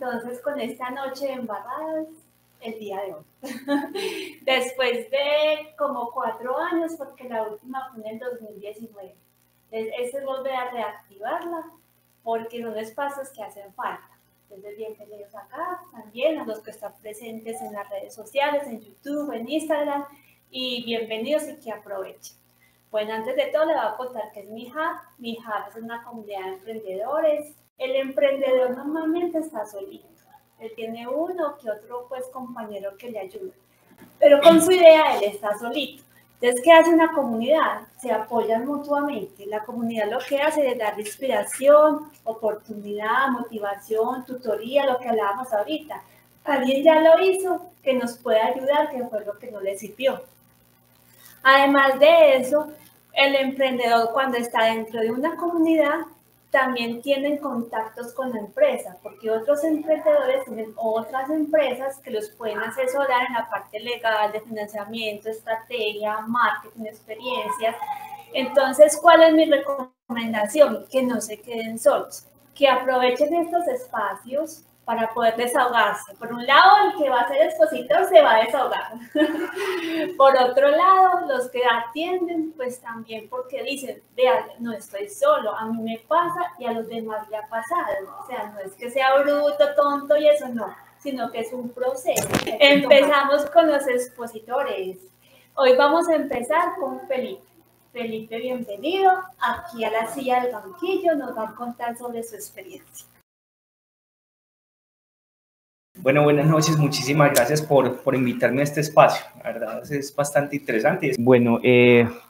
entonces con esta noche de embarradas, el día de hoy. Después de como 4 años, porque la última fue en el 2019. Ese es volver a reactivarla, porque son espacios que hacen falta. Entonces, bienvenidos acá también a los que están presentes en las redes sociales, en YouTube, en Instagram, y bienvenidos y que aprovechen. Bueno, antes de todo le voy a contar qué es Mi Hub. Mi Hub es una comunidad de emprendedores. El emprendedor normalmente está solito. Él tiene uno que otro pues compañero que le ayuda. Pero con su idea él está solito. Entonces, ¿qué hace una comunidad? Se apoyan mutuamente. La comunidad lo que hace es dar inspiración, oportunidad, motivación, tutoría, lo que hablábamos ahorita. Alguien ya lo hizo, que nos puede ayudar, que fue lo que no le sirvió. Además de eso, el emprendedor cuando está dentro de una comunidad también tienen contactos con la empresa, porque otros emprendedores tienen otras empresas que los pueden asesorar en la parte legal, de financiamiento, estrategia, marketing, experiencias. Entonces, ¿cuál es mi recomendación? Que no se queden solos, que aprovechen estos espacios para poder desahogarse. Por un lado, el que va a ser expositor se va a desahogar. Por otro lado, los que atienden, pues también porque dicen, vean, no estoy solo, a mí me pasa y a los demás le ha pasado. O sea, no es que sea bruto, tonto y eso no, sino que es un proceso. Empezamos con los expositores. Hoy vamos a empezar con Felipe. Felipe, bienvenido. Aquí a la silla del banquillo nos va a contar sobre su experiencia. Bueno, buenas noches, muchísimas gracias por invitarme a este espacio, la verdad es bastante interesante. Bueno,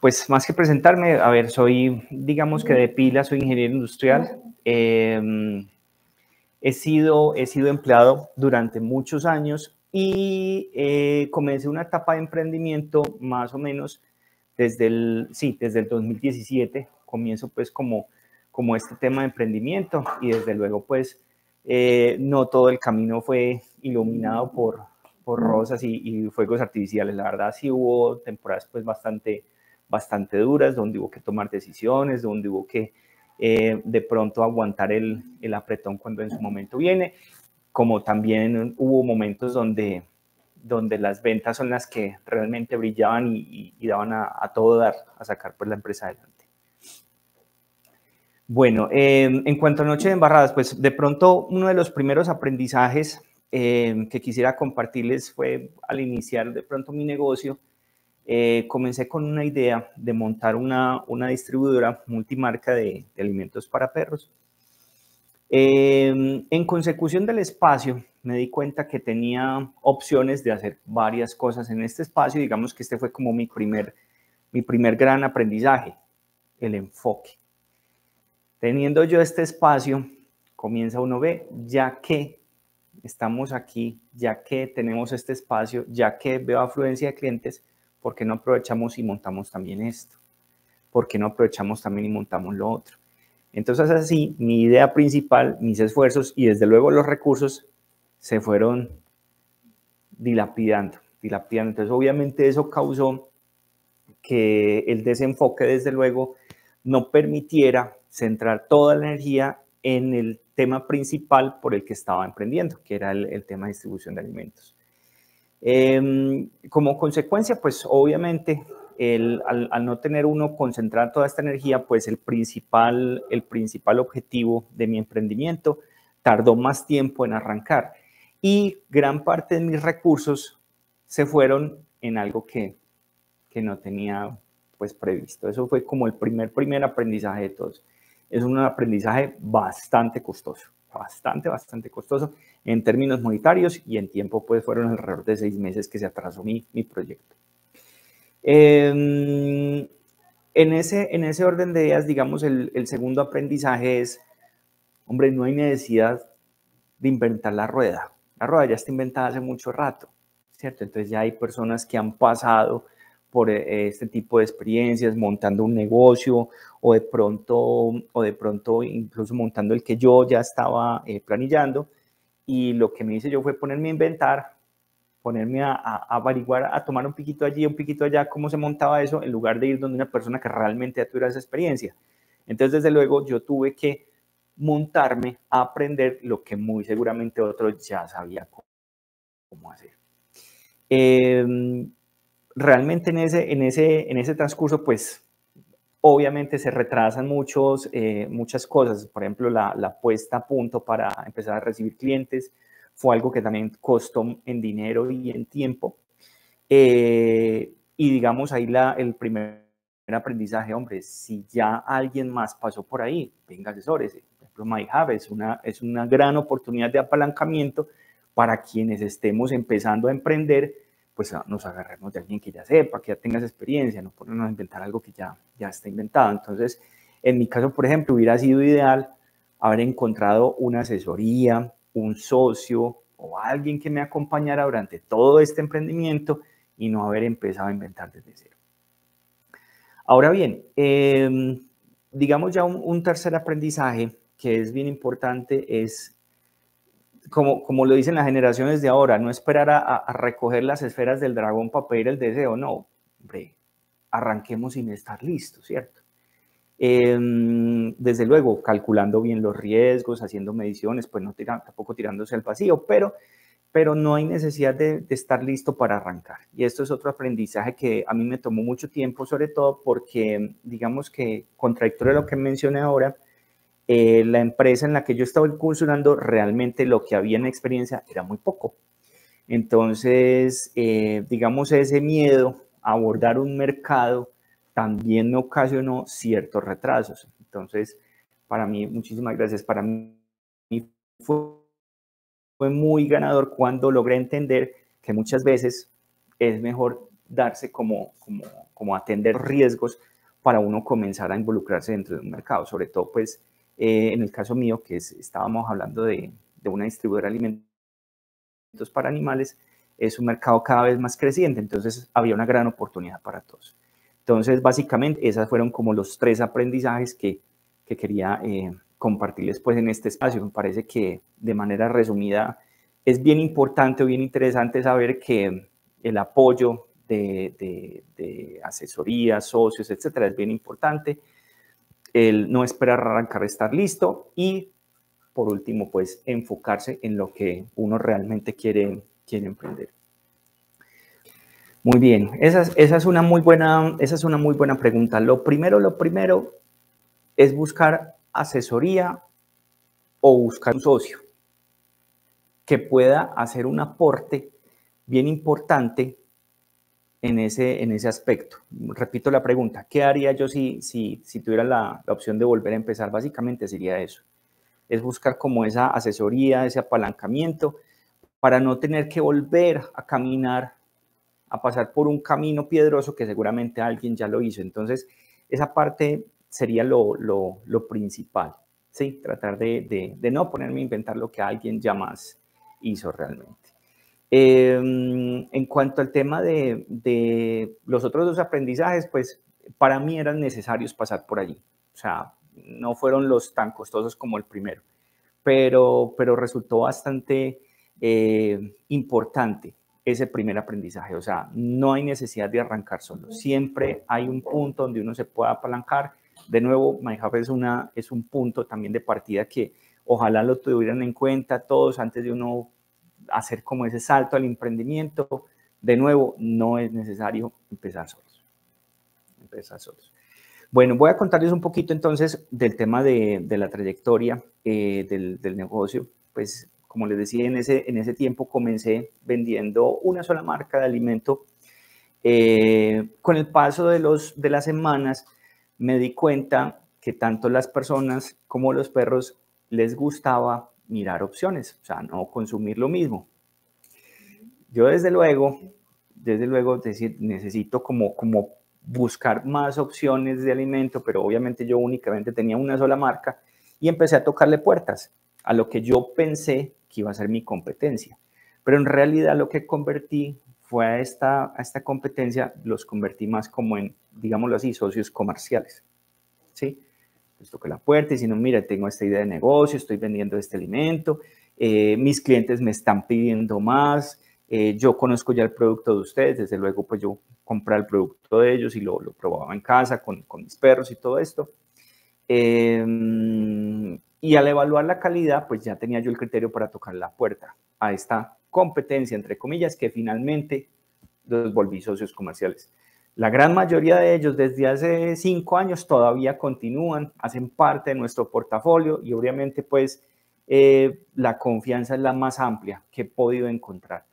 pues más que presentarme, a ver, digamos que de pila, soy ingeniero industrial, he sido empleado durante muchos años y comencé una etapa de emprendimiento más o menos desde el 2017, comienzo pues como este tema de emprendimiento y desde luego pues no todo el camino fue iluminado por rosas y fuegos artificiales. La verdad sí hubo temporadas pues bastante duras, donde hubo que tomar decisiones, donde hubo que de pronto aguantar el apretón cuando en su momento viene, como también hubo momentos donde las ventas son las que realmente brillaban y daban a todo dar, a sacar pues la empresa adelante. Bueno, en cuanto a Noche de Embarradas, pues de pronto uno de los primeros aprendizajes que quisiera compartirles fue al iniciar de pronto mi negocio. Comencé con una idea de montar una distribuidora multimarca de alimentos para perros. En consecución del espacio, me di cuenta que tenía opciones de hacer varias cosas en este espacio. Digamos que este fue como mi primer gran aprendizaje, el enfoque. Teniendo yo este espacio, comienza uno, ya que estamos aquí, ya que tenemos este espacio, ya que veo afluencia de clientes, ¿por qué no aprovechamos y montamos también esto? ¿Por qué no aprovechamos también y montamos lo otro? Entonces así, mi idea principal, mis esfuerzos y desde luego los recursos se fueron dilapidando. Entonces obviamente eso causó que el desenfoque desde luego no permitiera centrar toda la energía en el tema principal por el que estaba emprendiendo, que era el tema de distribución de alimentos. Como consecuencia, pues obviamente al no tener uno concentrar toda esta energía, pues el principal objetivo de mi emprendimiento tardó más tiempo en arrancar y gran parte de mis recursos se fueron en algo que no tenía pues previsto. Eso fue como el primer aprendizaje de todos. Es un aprendizaje bastante costoso, bastante costoso en términos monetarios y en tiempo pues fueron alrededor de 6 meses que se atrasó mi proyecto. En ese orden de ideas, digamos, el segundo aprendizaje es, hombre, no hay necesidad de inventar la rueda. La rueda ya está inventada hace mucho rato, ¿cierto? Entonces ya hay personas que han pasado por este tipo de experiencias, montando un negocio o de pronto incluso montando el que yo ya estaba planillando, y lo que me hice yo fue ponerme a inventar, ponerme a averiguar, a tomar un piquito allí, un piquito allá, cómo se montaba eso, en lugar de ir donde una persona que realmente ya tuviera esa experiencia. Entonces, desde luego, yo tuve que montarme a aprender lo que muy seguramente otros ya sabían cómo hacer. Realmente en ese transcurso, pues, obviamente se retrasan muchas cosas. Por ejemplo, la puesta a punto para empezar a recibir clientes fue algo que también costó en dinero y en tiempo. Y digamos ahí el primer aprendizaje, hombre, si ya alguien más pasó por ahí, venga, asesórese. Por ejemplo, MyHub es una gran oportunidad de apalancamiento para quienes estemos empezando a emprender, pues nos agarremos de alguien que ya sepa, que ya tenga esa experiencia, no ponernos a inventar algo que ya está inventado. Entonces, en mi caso, por ejemplo, hubiera sido ideal haber encontrado una asesoría, un socio o alguien que me acompañara durante todo este emprendimiento y no haber empezado a inventar desde cero. Ahora bien, digamos ya un tercer aprendizaje que es bien importante es, como lo dicen las generaciones de ahora, no esperar a recoger las esferas del dragón para pedir el deseo, no, hombre, arranquemos sin estar listos, ¿cierto? Desde luego, calculando bien los riesgos, haciendo mediciones, pues no tampoco tirándose al vacío, pero no hay necesidad de estar listo para arrancar. Y esto es otro aprendizaje que a mí me tomó mucho tiempo, sobre todo porque, digamos que, contradictorio a lo que mencioné ahora, la empresa en la que yo estaba incursionando, realmente lo que había en experiencia era muy poco. Entonces, digamos, ese miedo a abordar un mercado también me ocasionó ciertos retrasos. Entonces, para mí, muchísimas gracias, para mí fue muy ganador cuando logré entender que muchas veces es mejor darse como atender riesgos para uno comenzar a involucrarse dentro de un mercado, sobre todo pues en el caso mío que estábamos hablando de una distribuidora de alimentos para animales, es un mercado cada vez más creciente, entonces había una gran oportunidad para todos. Entonces básicamente esas fueron como los 3 aprendizajes que quería compartirles pues en este espacio. Me parece que de manera resumida es bien importante o bien interesante saber que el apoyo de asesoría, socios, etcétera, es bien importante. El no esperar arrancar, estar listo y por último, pues enfocarse en lo que uno realmente quiere emprender. Muy bien, esa es una muy buena pregunta. Lo primero es buscar asesoría o buscar un socio que pueda hacer un aporte bien importante en ese aspecto. Repito la pregunta, ¿qué haría yo si tuviera la opción de volver a empezar? Básicamente sería eso. Es buscar como esa asesoría, ese apalancamiento, para no tener que volver a caminar, a pasar por un camino piedroso que seguramente alguien ya lo hizo. Entonces, esa parte sería lo principal, ¿sí? Tratar de no ponerme a inventar lo que alguien ya más hizo realmente. En cuanto al tema de los otros 2 aprendizajes, pues para mí eran necesarios pasar por allí. O sea, no fueron los tan costosos como el primero, pero resultó bastante importante ese primer aprendizaje. O sea, no hay necesidad de arrancar solo. Siempre hay un punto donde uno se pueda apalancar. De nuevo, MyHub es un punto también de partida que ojalá lo tuvieran en cuenta todos antes de uno hacer como ese salto al emprendimiento. De nuevo, no es necesario empezar solos. Bueno, voy a contarles un poquito entonces del tema de la trayectoria del negocio. Pues como les decía, en ese tiempo comencé vendiendo una sola marca de alimento. Con el paso de las semanas me di cuenta que tanto las personas como los perros les gustaba mirar opciones, o sea, no consumir lo mismo. Yo desde luego necesito como buscar más opciones de alimento, pero obviamente yo únicamente tenía una sola marca y empecé a tocarle puertas a lo que yo pensé que iba a ser mi competencia. Pero en realidad lo que convertí fue a esta competencia, los convertí más como en, digámoslo así, socios comerciales, ¿sí? Les toqué la puerta y diciendo, mira, tengo esta idea de negocio, estoy vendiendo este alimento, mis clientes me están pidiendo más, yo conozco ya el producto de ustedes, desde luego pues yo compré el producto de ellos y lo probaba en casa con mis perros y todo esto. Y Y al evaluar la calidad, pues ya tenía yo el criterio para tocar la puerta a esta competencia, entre comillas, que finalmente los volví socios comerciales. La gran mayoría de ellos desde hace 5 años todavía continúan, hacen parte de nuestro portafolio y obviamente pues la confianza es la más amplia que he podido encontrar.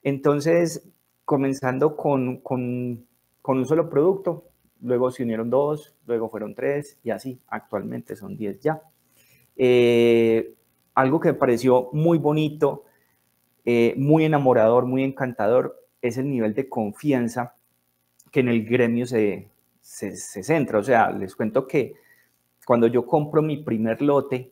Entonces, comenzando con un solo producto, luego se unieron 2, luego fueron 3 y así, actualmente son 10 ya. Algo que me pareció muy bonito, muy enamorador, muy encantador, es el nivel de confianza que en el gremio se centra. O sea, les cuento que cuando yo compro mi primer lote,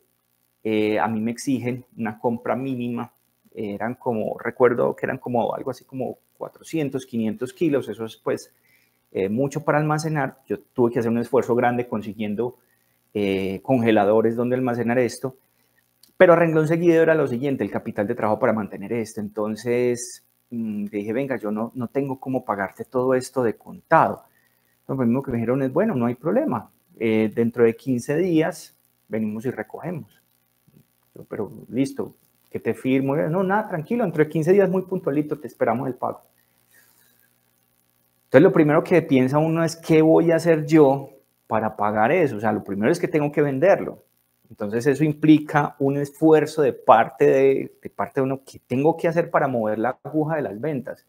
a mí me exigen una compra mínima, eran como, recuerdo que eran como algo así como 400, 500 kilos, eso es pues mucho para almacenar. Yo tuve que hacer un esfuerzo grande consiguiendo congeladores donde almacenar esto, pero a renglón seguido era lo siguiente, el capital de trabajo para mantener esto. Entonces dije, venga, yo no tengo cómo pagarte todo esto de contado. Lo primero que me dijeron es, bueno, no hay problema, dentro de 15 días venimos y recogemos. Yo, pero listo, que te firmo. No, nada, tranquilo, dentro de 15 días muy puntualito te esperamos el pago. Entonces lo primero que piensa uno es, ¿qué voy a hacer yo para pagar eso? O sea, lo primero es que tengo que venderlo. Entonces eso implica un esfuerzo de parte de uno que tengo que hacer para mover la aguja de las ventas.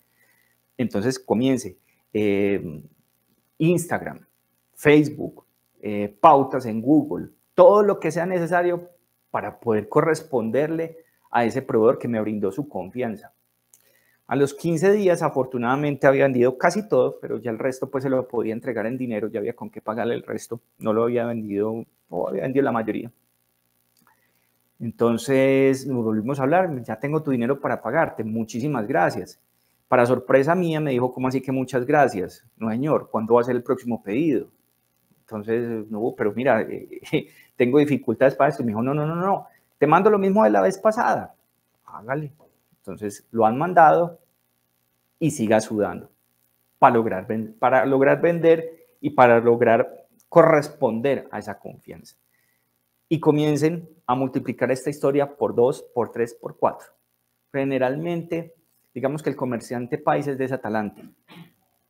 Entonces comience Instagram, Facebook, pautas en Google, todo lo que sea necesario para poder corresponderle a ese proveedor que me brindó su confianza. A los 15 días, afortunadamente, había vendido casi todo, pero ya el resto pues se lo podía entregar en dinero, ya había con qué pagarle el resto, no lo había vendido, o había vendido la mayoría. Entonces nos volvimos a hablar, ya tengo tu dinero para pagarte, muchísimas gracias. Para sorpresa mía me dijo, ¿cómo así que muchas gracias? No, señor, ¿cuándo va a ser el próximo pedido? Entonces, no, pero mira, tengo dificultades para esto. Me dijo, no, te mando lo mismo de la vez pasada. Hágale. Entonces, lo han mandado y siga sudando para lograr vender y para lograr corresponder a esa confianza. Y comiencen a multiplicar esta historia por 2, por 3, por 4. Generalmente, digamos que el comerciante país es desatalante.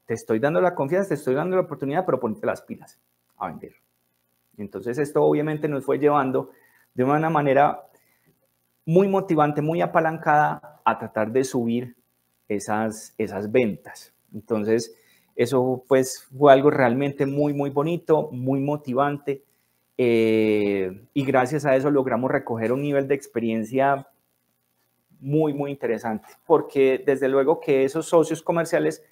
Te estoy dando la confianza, te estoy dando la oportunidad, pero ponte las pilas a vender. Entonces esto obviamente nos fue llevando de una manera muy motivante, muy apalancada a tratar de subir esas ventas. Entonces eso pues fue algo realmente muy, muy bonito, muy motivante. Y gracias a eso logramos recoger un nivel de experiencia muy, muy interesante, porque desde luego que esos socios comerciales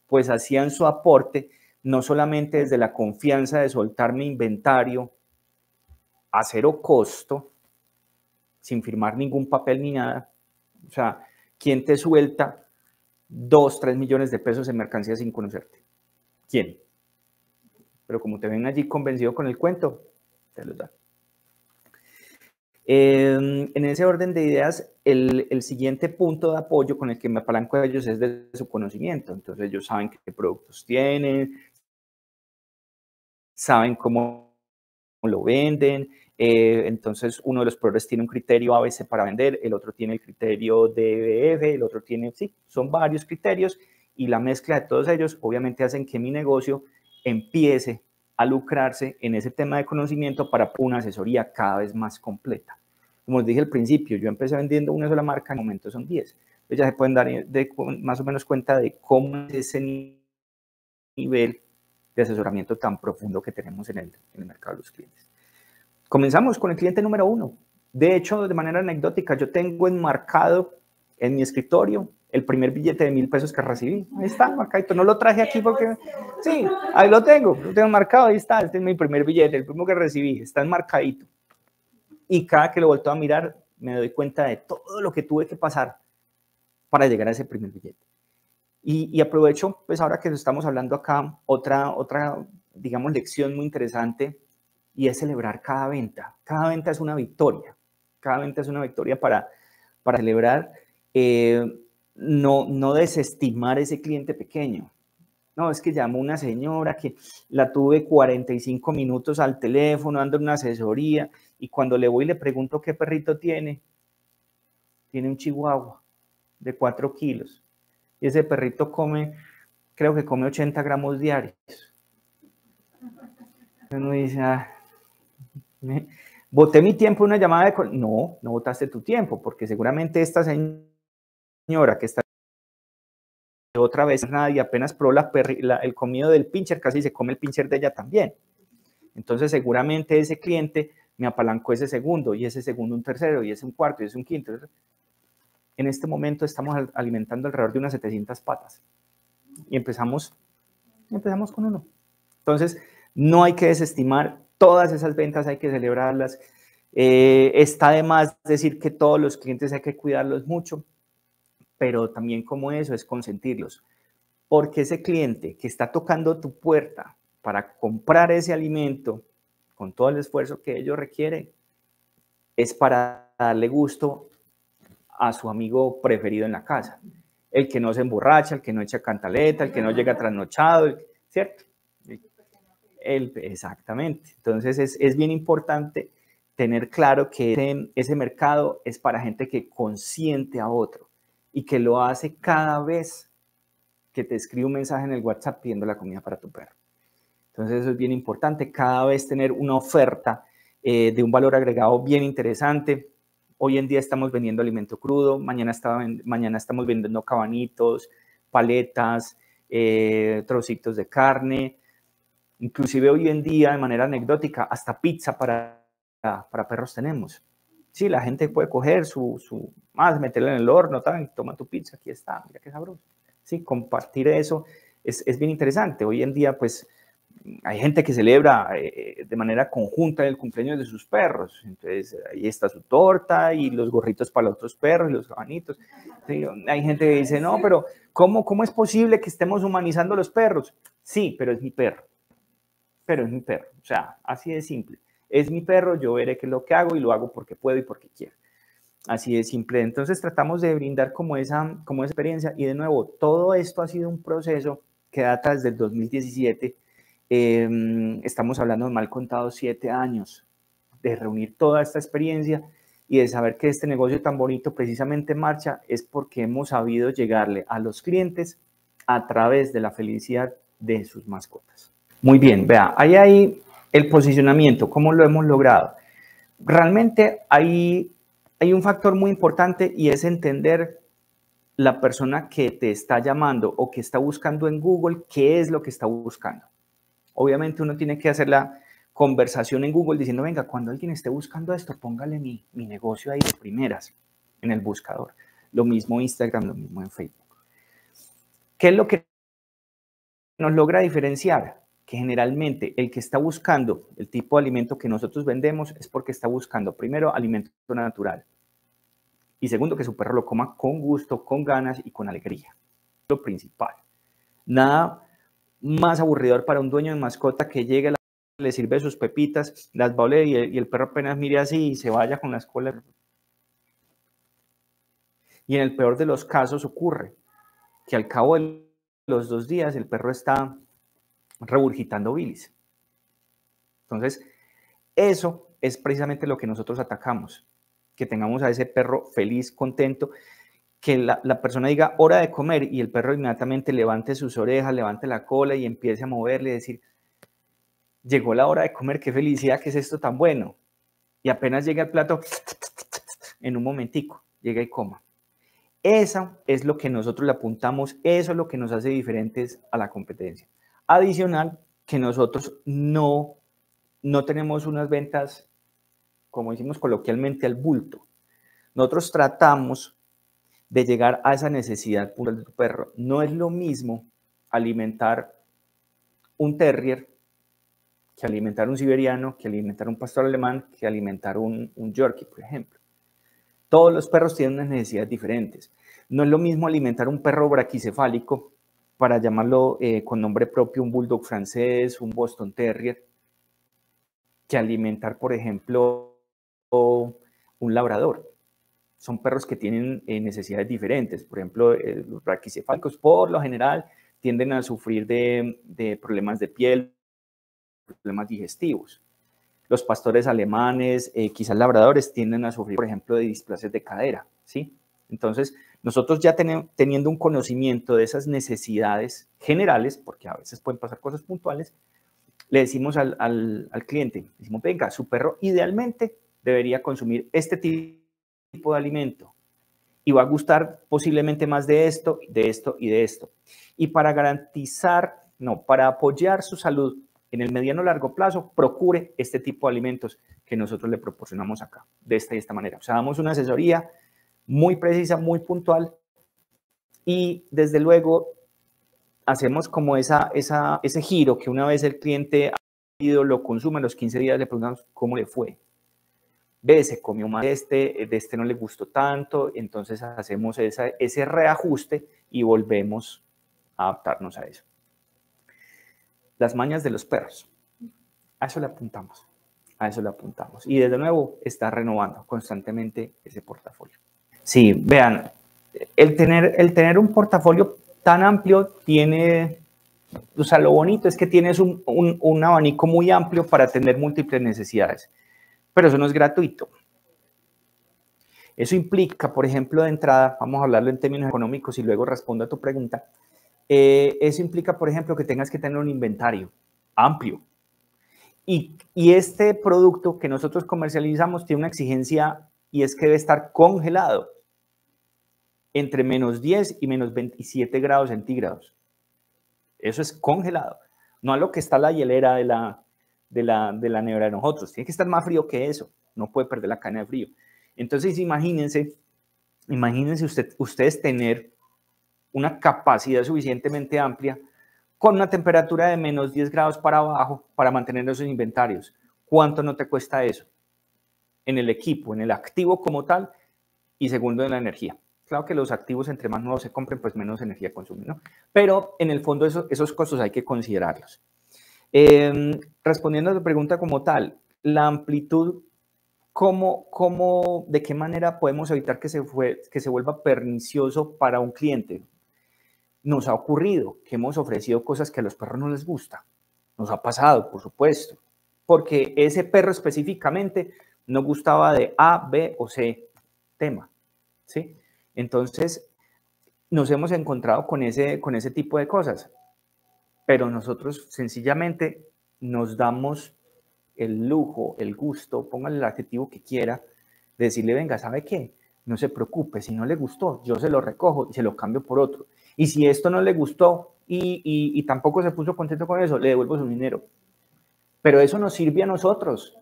pues hacían su aporte, no solamente desde la confianza de soltar mi inventario a cero costo, sin firmar ningún papel ni nada. O sea, ¿quién te suelta 2, 3 millones de pesos en mercancía sin conocerte? ¿Quién? Pero como te ven allí convencido con el cuento, te los dan. En ese orden de ideas, el siguiente punto de apoyo con el que me apalanco a ellos es de su conocimiento. Entonces ellos saben qué productos tienen, saben cómo lo venden. Entonces uno de los proveedores tiene un criterio ABC para vender, el otro tiene el criterio DBF, el otro tiene, sí, son varios criterios y la mezcla de todos ellos obviamente hacen que mi negocio empiece a lucrarse en ese tema de conocimiento para una asesoría cada vez más completa. Como les dije al principio, yo empecé vendiendo una sola marca, en el momento son 10. Entonces ya se pueden dar más o menos cuenta de cómo es ese nivel de asesoramiento tan profundo que tenemos en el mercado de los clientes. Comenzamos con el cliente número 1. De hecho, de manera anecdótica, yo tengo enmarcado en mi escritorio el primer billete de 1,000 pesos que recibí. Ahí está, marcadito. No lo traje aquí porque... Sí, ahí lo tengo enmarcado, ahí está. Este es mi primer billete, el primero que recibí. Está enmarcadito. Y cada que lo vuelto a mirar, me doy cuenta de todo lo que tuve que pasar para llegar a ese primer billete. Y aprovecho, pues ahora que estamos hablando acá, otra, digamos, lección muy interesante, y es celebrar cada venta. Cada venta es una victoria. Cada venta es una victoria para celebrar. No desestimar ese cliente pequeño. No, es que llamó una señora que la tuve 45 minutos al teléfono dando una asesoría y cuando le voy y le pregunto qué perrito tiene un chihuahua de 4 kilos. Y ese perrito come, creo que come 80 gramos diarios. Uno dice, boté mi tiempo en una llamada de... No, no botaste tu tiempo, porque seguramente esta señora que está otra vez nada y apenas probó el comido del pincher, casi se come el pincher de ella también. Entonces seguramente ese cliente me apalancó ese segundo, y ese segundo un tercero, y ese un cuarto, y ese un quinto. En este momento estamos alimentando alrededor de unas 700 patas. Y empezamos con uno. Entonces, no hay que desestimar todas esas ventas, hay que celebrarlas. Está de más decir que todos los clientes hay que cuidarlos mucho, pero también como eso es consentirlos. Porque ese cliente que está tocando tu puerta para comprar ese alimento, con todo el esfuerzo que ello requiere, es para darle gusto a su amigo preferido en la casa. El que no se emborracha, el que no echa cantaleta, el que no llega trasnochado, ¿cierto? Exactamente. Entonces es bien importante tener claro que ese mercado es para gente que consiente a otro y que lo hace cada vez que te escribe un mensaje en el WhatsApp pidiendo la comida para tu perro. Entonces eso es bien importante, cada vez tener una oferta de un valor agregado bien interesante. Hoy en día estamos vendiendo alimento crudo, mañana estamos vendiendo cabanitos, paletas, trocitos de carne. Inclusive hoy en día, de manera anecdótica, hasta pizza para perros tenemos. Sí, la gente puede coger meterla en el horno, toma tu pizza, aquí está, mira qué sabroso. Sí, compartir eso es bien interesante. Hoy en día, pues, hay gente que celebra de manera conjunta el cumpleaños de sus perros. Entonces, ahí está su torta y los gorritos para los otros perros y los cabanitos. Sí, hay gente que dice, no, pero ¿cómo es posible que estemos humanizando a los perros? Sí, pero es mi perro. Pero es mi perro. O sea, así de simple. Es mi perro, yo veré qué es lo que hago y lo hago porque puedo y porque quiero. Así de simple. Entonces, tratamos de brindar como esa experiencia. Y de nuevo, todo esto ha sido un proceso que data desde el 2017. Estamos hablando de mal contados 7 años de reunir toda esta experiencia y de saber que este negocio tan bonito precisamente en marcha es porque hemos sabido llegarle a los clientes a través de la felicidad de sus mascotas. Muy bien, vea, ahí hay el posicionamiento, ¿cómo lo hemos logrado? Realmente hay un factor muy importante y es entender la persona que te está llamando o que está buscando en Google, qué es lo que está buscando. Obviamente uno tiene que hacer la conversación en Google diciendo, venga, cuando alguien esté buscando esto, póngale mi negocio ahí de primeras en el buscador. Lo mismo Instagram, lo mismo en Facebook. ¿Qué es lo que nos logra diferenciar? Que generalmente el que está buscando el tipo de alimento que nosotros vendemos es porque está buscando, primero, alimento natural. Y segundo, que su perro lo coma con gusto, con ganas y con alegría. Lo principal. Nada más aburridor para un dueño de mascota que llegue, le sirve sus pepitas, las va a oler y el perro apenas mire así y se vaya con las colas. Y en el peor de los casos ocurre que al cabo de los 2 días el perro está regurgitando bilis. Entonces, eso es precisamente lo que nosotros atacamos, que tengamos a ese perro feliz, contento, que la persona diga hora de comer y el perro inmediatamente levante sus orejas, levante la cola y empiece a moverle y decir, llegó la hora de comer, qué felicidad, ¿qué es esto tan bueno? Y apenas llega el plato, en un momentico, llega y coma. Eso es lo que nosotros le apuntamos, eso es lo que nos hace diferentes a la competencia. Adicional, que nosotros no tenemos unas ventas, como decimos coloquialmente, al bulto. Nosotros tratamos de llegar a esa necesidad puntual de tu perro. No es lo mismo alimentar un terrier que alimentar un siberiano, que alimentar un pastor alemán, que alimentar un yorkie, por ejemplo. Todos los perros tienen unas necesidades diferentes. No es lo mismo alimentar un perro braquicefálico, para llamarlo con nombre propio, un bulldog francés, un Boston Terrier, que alimentar, por ejemplo, un labrador. Son perros que tienen necesidades diferentes. Por ejemplo, los braquicefálicos, por lo general, tienden a sufrir de problemas de piel, problemas digestivos. Los pastores alemanes, quizás labradores, tienden a sufrir, por ejemplo, de displasias de cadera, ¿sí? Entonces, nosotros ya teniendo un conocimiento de esas necesidades generales, porque a veces pueden pasar cosas puntuales, le decimos al cliente, decimos, venga, su perro idealmente debería consumir este tipo de alimento y va a gustar posiblemente más de esto, de esto y de esto. Y para garantizar, no, para apoyar su salud en el mediano o largo plazo, procure este tipo de alimentos que nosotros le proporcionamos acá, de esta y esta manera. O sea, damos una asesoría muy precisa, muy puntual y desde luego hacemos como ese giro que una vez el cliente ha ido, lo consume, a los 15 días le preguntamos cómo le fue. Ve, se comió más de este no le gustó tanto, entonces hacemos ese reajuste y volvemos a adaptarnos a eso. Las mañas de los perros, a eso le apuntamos, a eso le apuntamos. Y desde nuevo está renovando constantemente ese portafolio. Sí, vean, el tener un portafolio tan amplio tiene, o sea, lo bonito es que tienes un abanico muy amplio para atender múltiples necesidades, pero eso no es gratuito. Eso implica, por ejemplo, de entrada, vamos a hablarlo en términos económicos y luego respondo a tu pregunta, eso implica, por ejemplo, que tengas que tener un inventario amplio. Y este producto que nosotros comercializamos tiene una exigencia y es que debe estar congelado entre menos 10 y menos 27 grados centígrados. Eso es congelado. No a lo que está la hielera de la nevera de nosotros. Tiene que estar más frío que eso. No puede perder la cadena de frío. Entonces, imagínense ustedes tener una capacidad suficientemente amplia con una temperatura de menos 10 grados para abajo para mantener esos inventarios. ¿Cuánto no te cuesta eso? En el equipo, en el activo como tal y segundo en la energía. Claro que los activos entre más nuevos se compren, pues menos energía consumen, ¿no? Pero en el fondo esos costos hay que considerarlos. Respondiendo a tu pregunta como tal, la amplitud, ¿de qué manera podemos evitar que se vuelva pernicioso para un cliente? Nos ha ocurrido que hemos ofrecido cosas que a los perros no les gusta. Nos ha pasado, por supuesto, porque ese perro específicamente no gustaba de A, B o C tema, ¿sí? Entonces, nos hemos encontrado con ese tipo de cosas, pero nosotros sencillamente nos damos el lujo, el gusto, póngale el adjetivo que quiera, de decirle, venga, ¿sabe qué? No se preocupe, si no le gustó, yo se lo recojo y se lo cambio por otro. Y si esto no le gustó y tampoco se puso contento con eso, le devuelvo su dinero. Pero eso nos sirve a nosotros,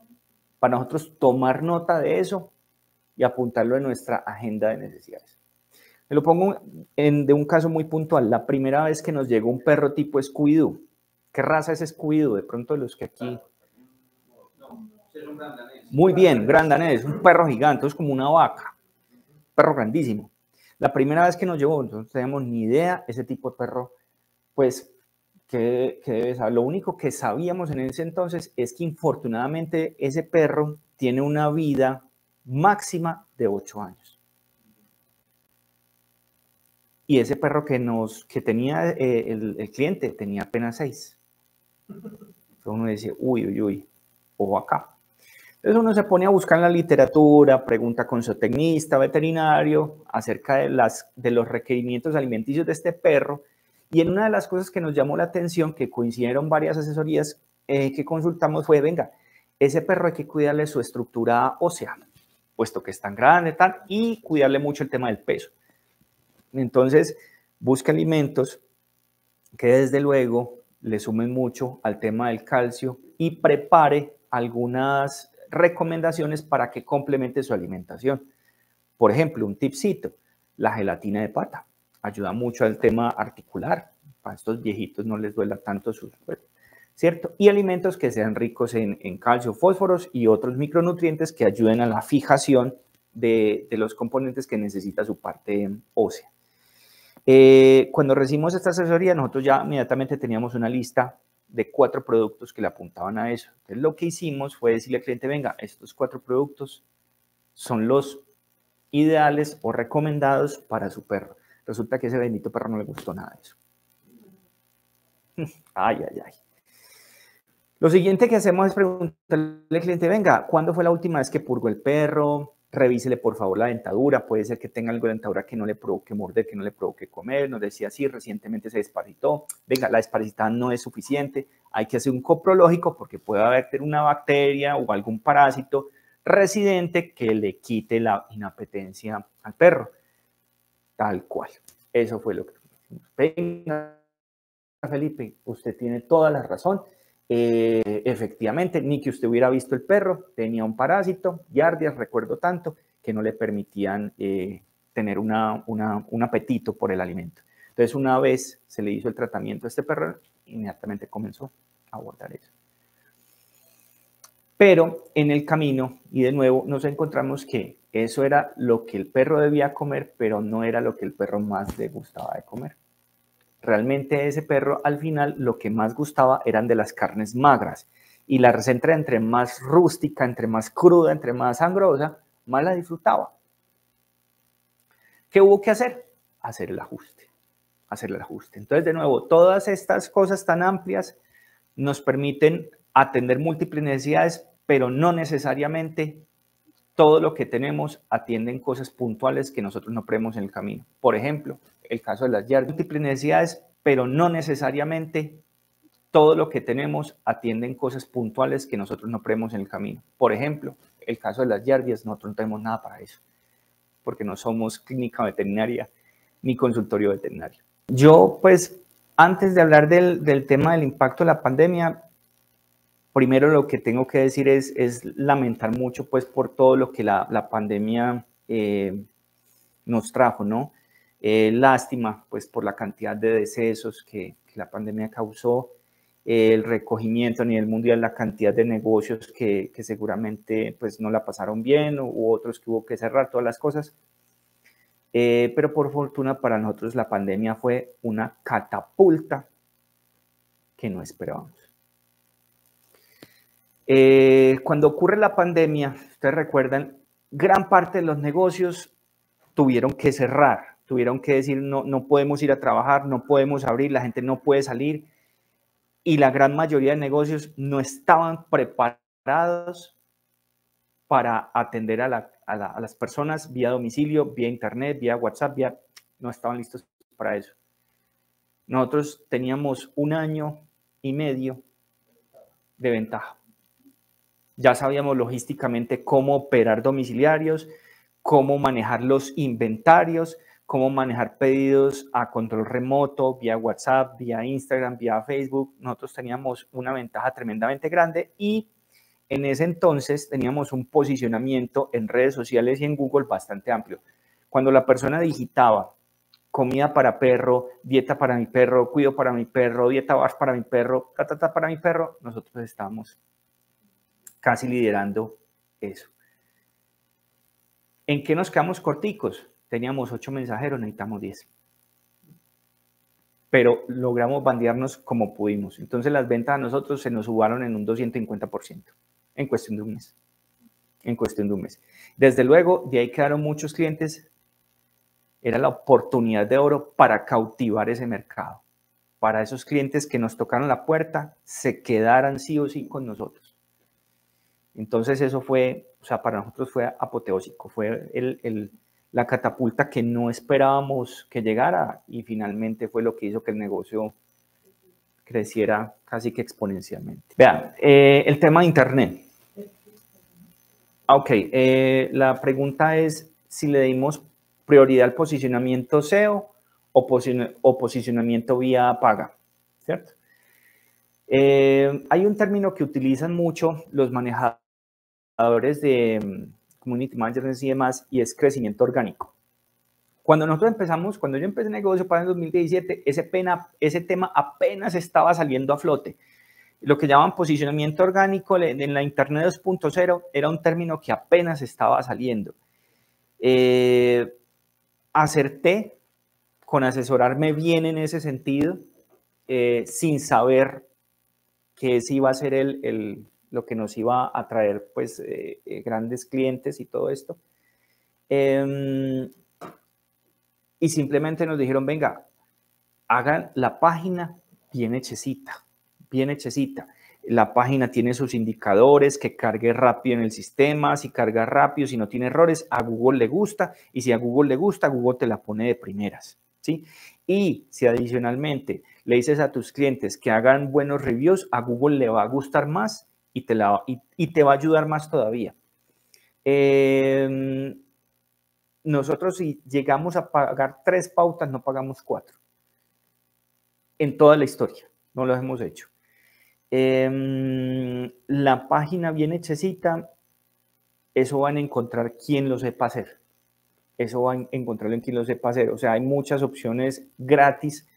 para nosotros tomar nota de eso y apuntarlo en nuestra agenda de necesidades. Me lo pongo de un caso muy puntual. La primera vez que nos llegó un perro tipo Scooby-Doo. ¿Qué raza es Scooby-Doo? De pronto los que aquí... Es un gran danés. Muy bien, gran danés, un perro gigante, es como una vaca, un perro grandísimo. La primera vez que nos llegó, no teníamos ni idea, ese tipo de perro, pues, ¿qué debe saber? Lo único que sabíamos en ese entonces es que infortunadamente ese perro tiene una vida máxima de 8 años. Y ese perro que tenía el cliente tenía apenas 6. Entonces uno dice, uy, ojo acá. Entonces uno se pone a buscar en la literatura, pregunta con su tecnista veterinario acerca de los requerimientos alimenticios de este perro. Y en una de las cosas que nos llamó la atención, que coincidieron varias asesorías que consultamos, fue, venga, ese perro hay que cuidarle su estructura ósea, puesto que es tan grande, y cuidarle mucho el tema del peso. Entonces, busque alimentos que desde luego le sumen mucho al tema del calcio y prepare algunas recomendaciones para que complemente su alimentación. Por ejemplo, un tipcito, la gelatina de pata. Ayuda mucho al tema articular. Para estos viejitos no les duela tanto sus cuerpos, ¿cierto? Y alimentos que sean ricos en calcio, fósforos y otros micronutrientes que ayuden a la fijación de los componentes que necesita su parte ósea. Cuando recibimos esta asesoría, nosotros ya inmediatamente teníamos una lista de 4 productos que le apuntaban a eso. Entonces, lo que hicimos fue decirle al cliente, venga, estos 4 productos son los ideales o recomendados para su perro. Resulta que a ese bendito perro no le gustó nada de eso. Ay. Lo siguiente que hacemos es preguntarle al cliente, venga, ¿cuándo fue la última vez que purgó el perro? Revísele por favor la dentadura, puede ser que tenga algo de dentadura que no le provoque morder, que no le provoque comer. Nos decía, sí, recientemente se desparasitó. Venga, la desparasitada no es suficiente, hay que hacer un coprológico porque puede haber una bacteria o algún parásito residente que le quite la inapetencia al perro. Tal cual. Eso fue lo que hicimos. Venga, Felipe, usted tiene toda la razón. Efectivamente, ni que usted hubiera visto el perro, tenía un parásito, Giardias, recuerdo tanto, que no le permitían tener un apetito por el alimento. Entonces, una vez se le hizo el tratamiento a este perro, inmediatamente comenzó a abordar eso. Pero en el camino, y de nuevo, nos encontramos que eso era lo que el perro debía comer, pero no era lo que el perro más le gustaba de comer. Realmente ese perro al final lo que más gustaba eran de las carnes magras, y la receta entre más rústica, entre más cruda, entre más sangrosa, más la disfrutaba. ¿Qué hubo que hacer? Hacer el ajuste. Entonces, de nuevo, todas estas cosas tan amplias nos permiten atender múltiples necesidades, pero no necesariamente todo lo que tenemos atienden cosas puntuales que nosotros no prevemos en el camino. Por ejemplo, el caso de las Giardias, múltiples necesidades, pero no necesariamente todo lo que tenemos atienden cosas puntuales que nosotros no prevemos en el camino. Por ejemplo, el caso de las Giardias, nosotros no tenemos nada para eso, porque no somos clínica veterinaria ni consultorio veterinario. Yo, pues, antes de hablar del tema del impacto de la pandemia, primero lo que tengo que decir es lamentar mucho, pues, por todo lo que la pandemia nos trajo, ¿no? Lástima, pues, por la cantidad de decesos que la pandemia causó, el recogimiento a nivel mundial, la cantidad de negocios que seguramente, pues, no la pasaron bien, u otros que hubo que cerrar, todas las cosas. Pero por fortuna para nosotros la pandemia fue una catapulta que no esperábamos. Cuando ocurre la pandemia, ustedes recuerdan, gran parte de los negocios tuvieron que cerrar, tuvieron que decir no podemos ir a trabajar, no podemos abrir, la gente no puede salir, y la gran mayoría de negocios no estaban preparados para atender a las personas vía domicilio, vía internet, vía WhatsApp, no estaban listos para eso. Nosotros teníamos 1 año y medio de ventaja. Ya sabíamos logísticamente cómo operar domiciliarios, cómo manejar los inventarios, cómo manejar pedidos a control remoto, vía WhatsApp, vía Instagram, vía Facebook. Nosotros teníamos una ventaja tremendamente grande y en ese entonces teníamos un posicionamiento en redes sociales y en Google bastante amplio. Cuando la persona digitaba comida para perro, dieta para mi perro, cuido para mi perro, dieta BARS para mi perro, para mi perro, nosotros estábamos casi liderando eso. ¿En qué nos quedamos corticos? Teníamos 8 mensajeros, necesitamos 10. Pero logramos bandearnos como pudimos. Entonces las ventas a nosotros se nos subaron en un 250% en cuestión de un mes. Desde luego, de ahí quedaron muchos clientes. Era la oportunidad de oro para cautivar ese mercado. Para esos clientes que nos tocaron la puerta, se quedaran sí o sí con nosotros. Entonces eso fue, o sea, para nosotros fue apoteósico, fue la catapulta que no esperábamos que llegara y finalmente fue lo que hizo que el negocio creciera casi que exponencialmente. Vean, el tema de Internet. Ok, la pregunta es si le dimos prioridad al posicionamiento SEO o posicionamiento vía paga, ¿cierto? Hay un término que utilizan mucho los manejadores de community managers y demás, y es crecimiento orgánico. Cuando yo empecé el negocio para el 2017, ese tema apenas estaba saliendo a flote. Lo que llaman posicionamiento orgánico en la Internet 2.0 era un término que apenas estaba saliendo. Acerté con asesorarme bien en ese sentido, sin saber que ese iba a ser lo que nos iba a traer pues, grandes clientes y todo esto. Y simplemente nos dijeron, venga, hagan la página bien hechecita, bien hechecita. La página tiene sus indicadores, que cargue rápido en el sistema, si carga rápido, si no tiene errores, a Google le gusta, y si a Google le gusta, Google te la pone de primeras, ¿sí? Y si adicionalmente le dices a tus clientes que hagan buenos reviews, a Google le va a gustar más y te va a ayudar más todavía. Nosotros si llegamos a pagar 3 pautas, no pagamos 4. En toda la historia, no lo hemos hecho. La página bien hechecita, eso van a encontrar quien lo sepa hacer. Eso van a encontrarlo en quien lo sepa hacer. O sea, hay muchas opciones gratis,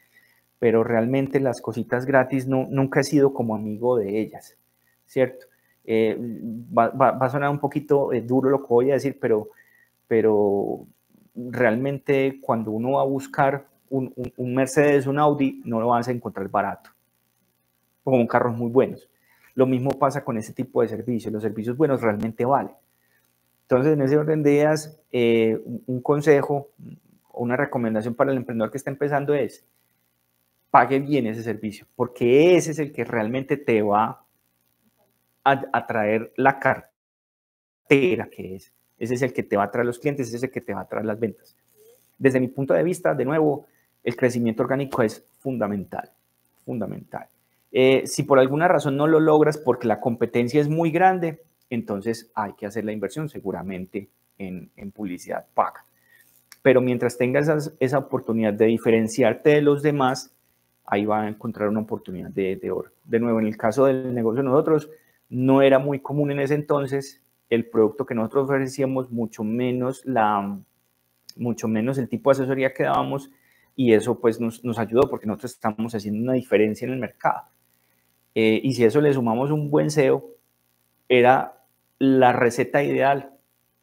pero realmente las cositas gratis nunca he sido como amigo de ellas, ¿cierto? Va a sonar un poquito duro lo que voy a decir, pero realmente cuando uno va a buscar un Mercedes, un Audi, no lo vas a encontrar barato, o con carros muy buenos. Lo mismo pasa con ese tipo de servicios. Los servicios buenos realmente valen. Entonces, en ese orden de ideas, un consejo, una recomendación para el emprendedor que está empezando es: pague bien ese servicio, porque ese es el que realmente te va a traer la cartera que es. Ese es el que te va a traer los clientes, ese es el que te va a traer las ventas. Desde mi punto de vista, de nuevo, el crecimiento orgánico es fundamental, fundamental. Si por alguna razón no lo logras porque la competencia es muy grande, entonces hay que hacer la inversión seguramente en publicidad paga. Pero mientras tengas esa oportunidad de diferenciarte de los demás, ahí va a encontrar una oportunidad de oro. De nuevo, en el caso del negocio de nosotros, no era muy común en ese entonces el producto que nosotros ofrecíamos, mucho menos el tipo de asesoría que dábamos, y eso pues nos ayudó porque nosotros estamos haciendo una diferencia en el mercado. Y si a eso le sumamos un buen SEO, era la receta ideal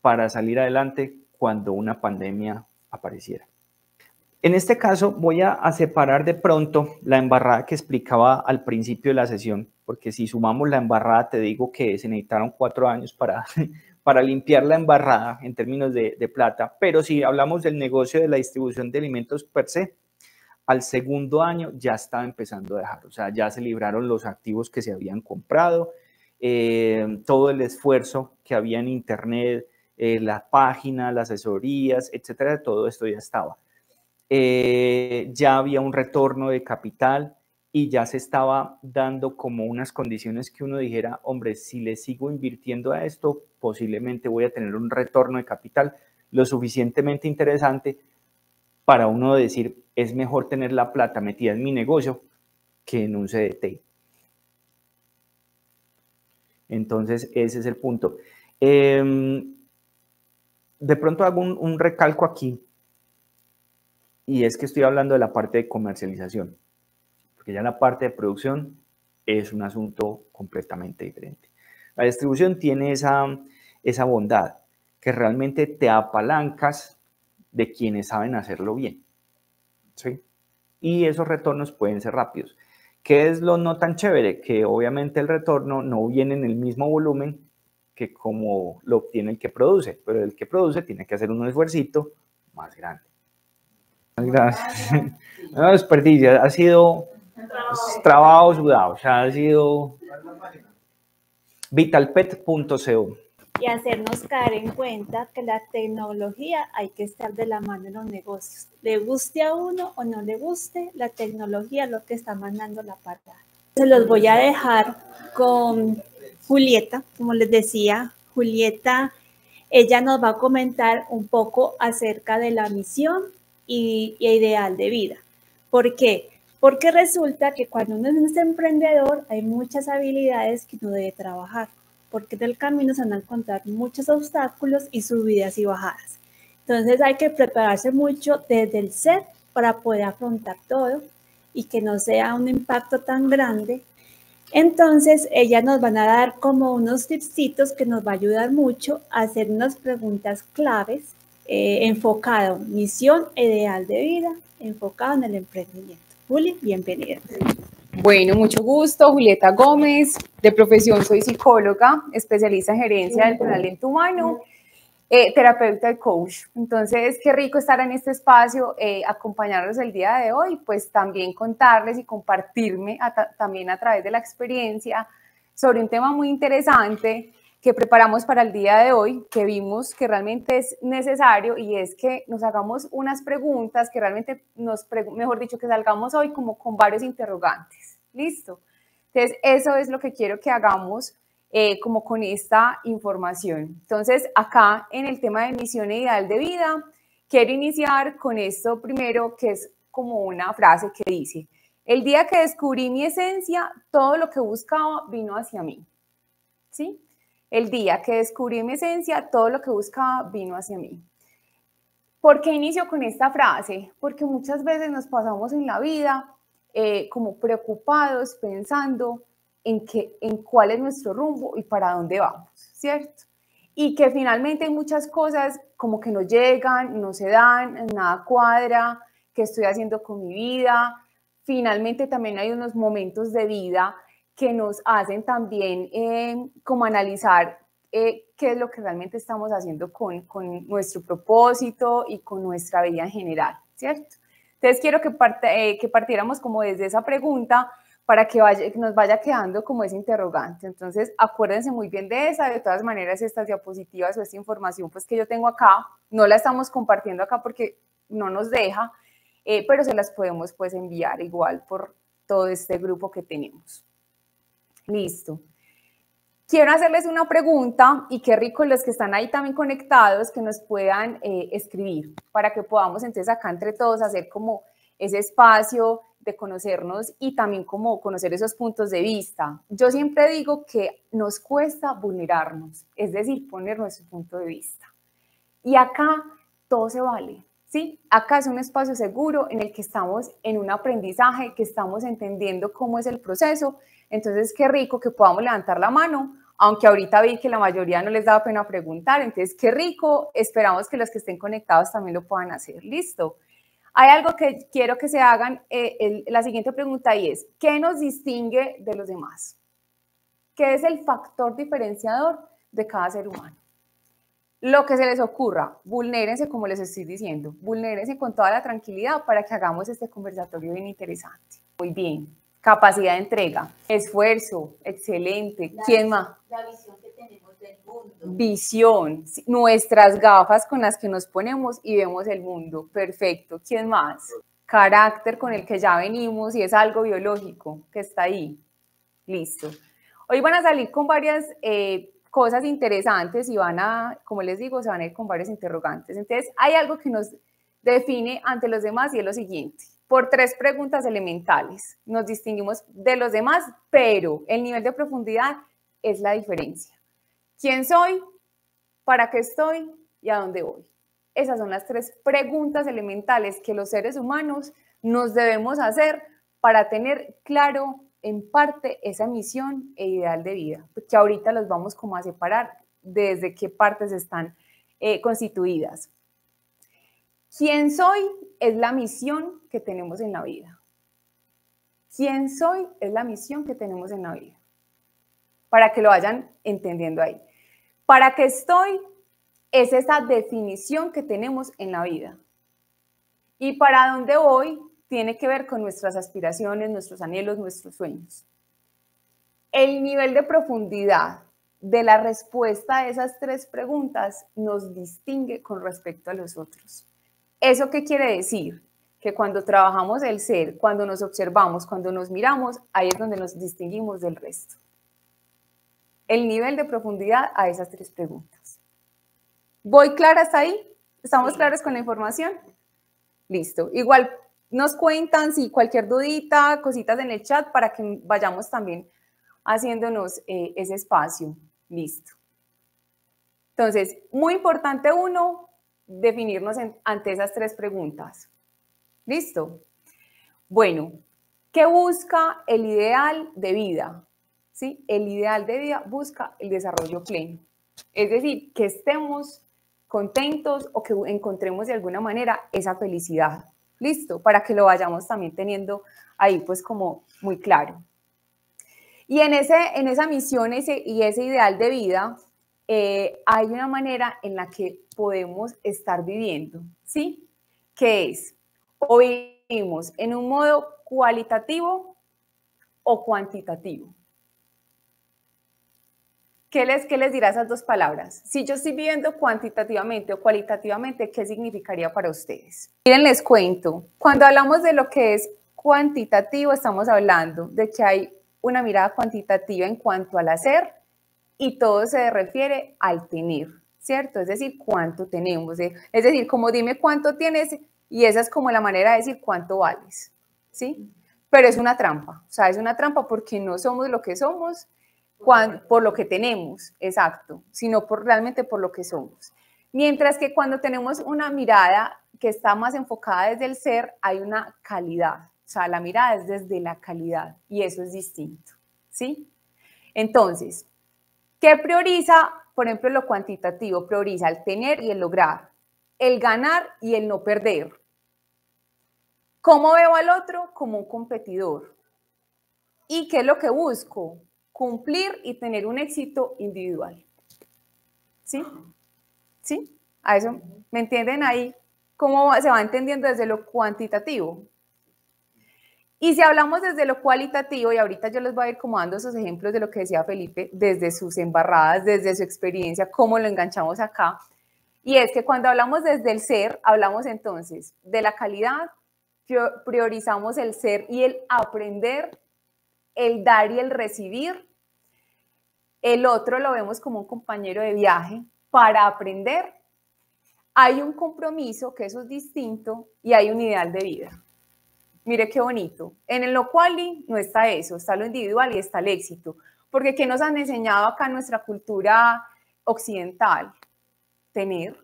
para salir adelante cuando una pandemia apareciera. En este caso voy a separar de pronto la embarrada que explicaba al principio de la sesión, porque si sumamos la embarrada, te digo que se necesitaron 4 años para limpiar la embarrada en términos de plata. Pero si hablamos del negocio de la distribución de alimentos per se, al segundo año ya estaba empezando a dejar, o sea, ya se libraron los activos que se habían comprado, todo el esfuerzo que había en internet, la página, las asesorías, etcétera, todo esto ya estaba. Ya había un retorno de capital y ya se estaba dando como unas condiciones que uno dijera: hombre, si le sigo invirtiendo a esto, posiblemente voy a tener un retorno de capital lo suficientemente interesante para uno decir: es mejor tener la plata metida en mi negocio que en un CDT. Entonces, ese es el punto. De pronto hago un recalco aquí, y es que estoy hablando de la parte de comercialización, porque ya la parte de producción es un asunto completamente diferente. La distribución tiene esa bondad, que realmente te apalancas de quienes saben hacerlo bien, ¿sí? Y esos retornos pueden ser rápidos. ¿Qué es lo no tan chévere? Que obviamente el retorno no viene en el mismo volumen que como lo obtiene el que produce, pero el que produce tiene que hacer un esfuercito más grande. Gracias. No desperdicio, ha sido trabajo sudado, o sea, ha sido vitalpet.co. Y hacernos caer en cuenta que la tecnología hay que estar de la mano en los negocios. Le guste a uno o no le guste, la tecnología es lo que está mandando la patada. Se los voy a dejar con Julieta, como les decía. Julieta, ella nos va a comentar un poco acerca de la misión y ideal de vida. ¿Por qué? Porque resulta que cuando uno es emprendedor hay muchas habilidades que uno debe trabajar, porque en el camino se van a encontrar muchos obstáculos y subidas y bajadas. Entonces hay que prepararse mucho desde el ser para poder afrontar todo y que no sea un impacto tan grande. Entonces ellas nos van a dar como unos tipsitos que nos va a ayudar mucho a hacer unas preguntas claves enfocado en misión ideal de vida, enfocado en el emprendimiento. Juli, bienvenida. Bueno, mucho gusto. Julieta Gómez, de profesión soy psicóloga, especialista en gerencia del talento humano, terapeuta y coach. Entonces, qué rico estar en este espacio, acompañarlos el día de hoy, pues también contarles y compartirme también a través de la experiencia sobre un tema muy interesante que preparamos para el día de hoy, que vimos que realmente es necesario, y es que nos hagamos unas preguntas que realmente mejor dicho, que salgamos hoy como con varios interrogantes. ¿Listo? Entonces, eso es lo que quiero que hagamos como con esta información. Entonces, acá en el tema de misión e ideal de vida, quiero iniciar con esto primero, que es como una frase que dice: el día que descubrí mi esencia, todo lo que buscaba vino hacia mí. ¿Sí? El día que descubrí mi esencia, todo lo que buscaba vino hacia mí. ¿Por qué inicio con esta frase? Porque muchas veces nos pasamos en la vida como preocupados, pensando en cuál es nuestro rumbo y para dónde vamos, ¿cierto? Y que finalmente hay muchas cosas como que no llegan, no se dan, nada cuadra, qué estoy haciendo con mi vida. Finalmente también hay unos momentos de vida que nos hacen también como analizar qué es lo que realmente estamos haciendo con nuestro propósito y con nuestra vida en general, ¿cierto? Entonces quiero que partiéramos como desde esa pregunta para que nos vaya quedando como ese interrogante. Entonces acuérdense muy bien de esa. De todas maneras, estas diapositivas o esta información pues que yo tengo acá, no la estamos compartiendo acá porque no nos deja, pero se las podemos pues enviar igual por todo este grupo que tenemos. Listo. Quiero hacerles una pregunta, y qué rico los que están ahí también conectados que nos puedan escribir para que podamos entonces acá entre todos hacer como ese espacio de conocernos y también como conocer esos puntos de vista. Yo siempre digo que nos cuesta vulnerarnos, es decir, poner nuestro punto de vista. Y acá todo se vale, ¿sí? Acá es un espacio seguro en el que estamos en un aprendizaje, que estamos entendiendo cómo es el proceso. Entonces, qué rico que podamos levantar la mano, aunque ahorita vi que la mayoría no les daba pena preguntar. Entonces, qué rico, esperamos que los que estén conectados también lo puedan hacer. ¿Listo? Hay algo que quiero que se hagan, la siguiente pregunta, y es: ¿qué nos distingue de los demás? ¿Qué es el factor diferenciador de cada ser humano? Lo que se les ocurra, vulnérense como les estoy diciendo, vulnérense con toda la tranquilidad para que hagamos este conversatorio bien interesante. Muy bien, capacidad de entrega, esfuerzo, excelente. ¿Quién más? La visión que tenemos del mundo. Visión, nuestras gafas con las que nos ponemos y vemos el mundo. Perfecto. ¿Quién más? Carácter, con el que ya venimos y es algo biológico que está ahí. Listo. Hoy van a salir con varias cosas interesantes y van a, como les digo, se van a ir con varios interrogantes. Entonces, hay algo que nos define ante los demás y es lo siguiente: por 3 preguntas elementales nos distinguimos de los demás, pero el nivel de profundidad es la diferencia. ¿Quién soy? ¿Para qué estoy? ¿Y a dónde voy? Esas son las 3 preguntas elementales que los seres humanos nos debemos hacer para tener claro en parte esa misión e ideal de vida, que ahorita los vamos como a separar desde qué partes están constituidas. ¿Quién soy? Es la misión que tenemos en la vida. ¿Quién soy? Es la misión que tenemos en la vida. Para que lo vayan entendiendo ahí. ¿Para qué estoy? Es esa definición que tenemos en la vida. ¿Y para dónde voy? Tiene que ver con nuestras aspiraciones, nuestros anhelos, nuestros sueños. El nivel de profundidad de la respuesta a esas 3 preguntas nos distingue con respecto a los otros. ¿Eso qué quiere decir? Que cuando trabajamos el ser, cuando nos observamos, cuando nos miramos, ahí es donde nos distinguimos del resto. El nivel de profundidad a esas 3 preguntas. ¿Voy clara hasta ahí? ¿Estamos claros con la información? Listo. Igual nos cuentan si cualquier dudita, cositas en el chat para que vayamos también haciéndonos ese espacio. Listo. Entonces, muy importante uno, definirnos ante esas 3 preguntas. ¿Listo? Bueno, ¿qué busca el ideal de vida? ¿Sí? El ideal de vida busca el desarrollo pleno. Es decir, que estemos contentos o que encontremos de alguna manera esa felicidad. ¿Listo? Para que lo vayamos también teniendo ahí pues como muy claro. Y en esa misión y ese ideal de vida hay una manera en la que podemos estar viviendo, ¿sí? ¿Qué es? O vivimos en un modo cualitativo o cuantitativo. ¿qué les dirá esas dos palabras? Si yo estoy viviendo cuantitativamente o cualitativamente, ¿qué significaría para ustedes? Miren, les cuento, cuando hablamos de lo que es cuantitativo, estamos hablando de que hay una mirada cuantitativa en cuanto al hacer y todo se refiere al tener, ¿cierto? Es decir, cuánto tenemos, es decir, como dime cuánto tienes y esa es como la manera de decir cuánto vales, ¿sí? Pero es una trampa, o sea, es una trampa porque no somos lo que somos por lo que tenemos, exacto, sino realmente por lo que somos. Mientras que cuando tenemos una mirada que está más enfocada desde el ser, hay una calidad, o sea, la mirada es desde la calidad y eso es distinto, ¿sí? Entonces, ¿qué prioriza? Por ejemplo, lo cuantitativo prioriza el tener y el lograr, el ganar y el no perder. ¿Cómo veo al otro? Como un competidor. ¿Y qué es lo que busco? Cumplir y tener un éxito individual. ¿Sí? ¿Sí? A eso, ¿me entienden ahí? ¿Cómo se va entendiendo desde lo cuantitativo? Y si hablamos desde lo cualitativo, y ahorita yo les voy a ir como dando esos ejemplos de lo que decía Felipe, desde sus embarradas, desde su experiencia, cómo lo enganchamos acá, y es que cuando hablamos desde el ser, hablamos entonces de la calidad, priorizamos el ser y el aprender, el dar y el recibir. El otro lo vemos como un compañero de viaje para aprender. Hay un compromiso, que eso es distinto, y hay un ideal de vida. Mire qué bonito. En el lo quali no está eso, está lo individual y está el éxito. Porque ¿qué nos han enseñado acá en nuestra cultura occidental? Tener,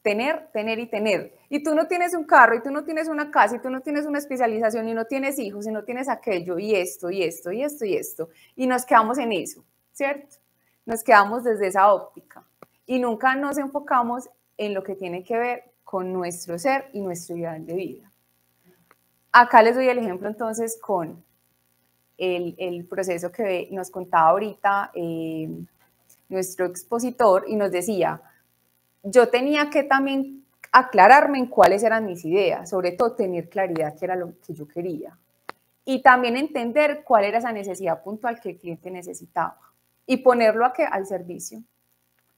tener, tener y tener. Y tú no tienes un carro, y tú no tienes una casa, y tú no tienes una especialización, y no tienes hijos, y no tienes aquello, y esto, y esto, y esto, y esto. Y nos quedamos en eso, ¿cierto? Nos quedamos desde esa óptica. Y nunca nos enfocamos en lo que tiene que ver con nuestro ser y nuestro ideal de vida. Acá les doy el ejemplo entonces con el proceso que nos contaba ahorita nuestro expositor y nos decía, yo tenía que también aclararme en cuáles eran mis ideas, sobre todo tener claridad qué era lo que yo quería y también entender cuál era esa necesidad puntual que el cliente necesitaba y ponerlo al servicio.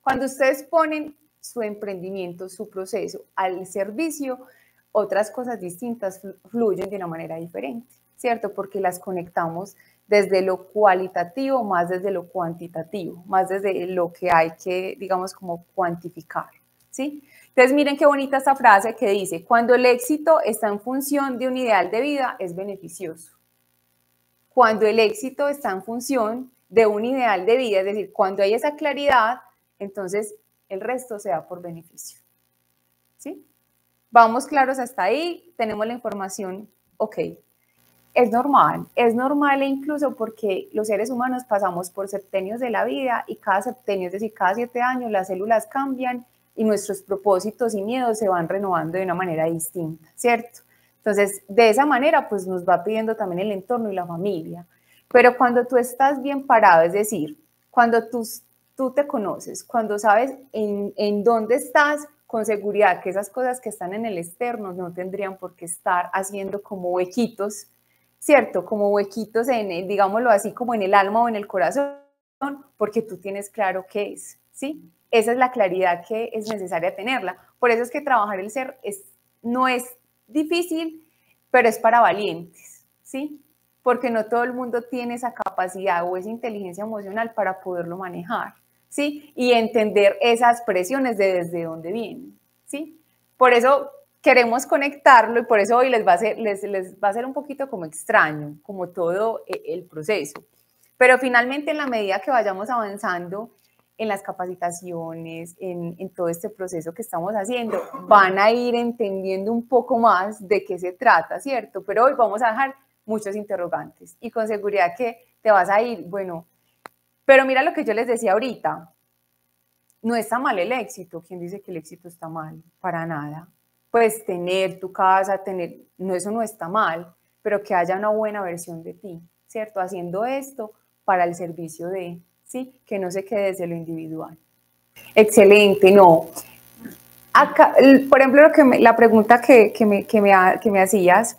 Cuando ustedes ponen su emprendimiento, su proceso al servicio, otras cosas distintas fluyen de una manera diferente, ¿cierto? Porque las conectamos desde lo cualitativo, más desde lo cuantitativo, más desde lo que hay que, digamos, como cuantificar, ¿sí? Entonces, miren qué bonita esta frase que dice, cuando el éxito está en función de un ideal de vida, es beneficioso. Cuando el éxito está en función de un ideal de vida, es decir, cuando hay esa claridad, entonces el resto se da por beneficio, ¿sí? Vamos claros hasta ahí, tenemos la información, ok. Es normal e incluso porque los seres humanos pasamos por septenios de la vida y cada septenio, es decir, cada 7 años las células cambian y nuestros propósitos y miedos se van renovando de una manera distinta, ¿cierto? Entonces, de esa manera, pues nos va pidiendo también el entorno y la familia. Pero cuando tú estás bien parado, es decir, cuando tú te conoces, cuando sabes en dónde estás, con seguridad que esas cosas que están en el externo no tendrían por qué estar haciendo como huequitos, ¿cierto? Como huequitos, digámoslo así, como en el alma o en el corazón, porque tú tienes claro qué es, ¿sí? Esa es la claridad que es necesaria tenerla. Por eso es que trabajar el ser no es difícil, pero es para valientes, ¿sí? Porque no todo el mundo tiene esa capacidad o esa inteligencia emocional para poderlo manejar, ¿sí? Y entender esas presiones de desde dónde vienen, ¿sí? Por eso queremos conectarlo y por eso hoy les va a ser un poquito como extraño, como todo el proceso. Pero finalmente, en la medida que vayamos avanzando en las capacitaciones, en todo este proceso que estamos haciendo, van a ir entendiendo un poco más de qué se trata, ¿cierto? Pero hoy vamos a dejar muchos interrogantes y con seguridad que te vas a ir, bueno, pero mira lo que yo les decía ahorita, no está mal el éxito. ¿Quién dice que el éxito está mal? Para nada. Pues tener tu casa, eso no está mal, pero que haya una buena versión de ti, ¿cierto? Haciendo esto para el servicio de, ¿sí? Que no se quede desde lo individual. Excelente, no. Acá, por ejemplo, la pregunta que me hacías,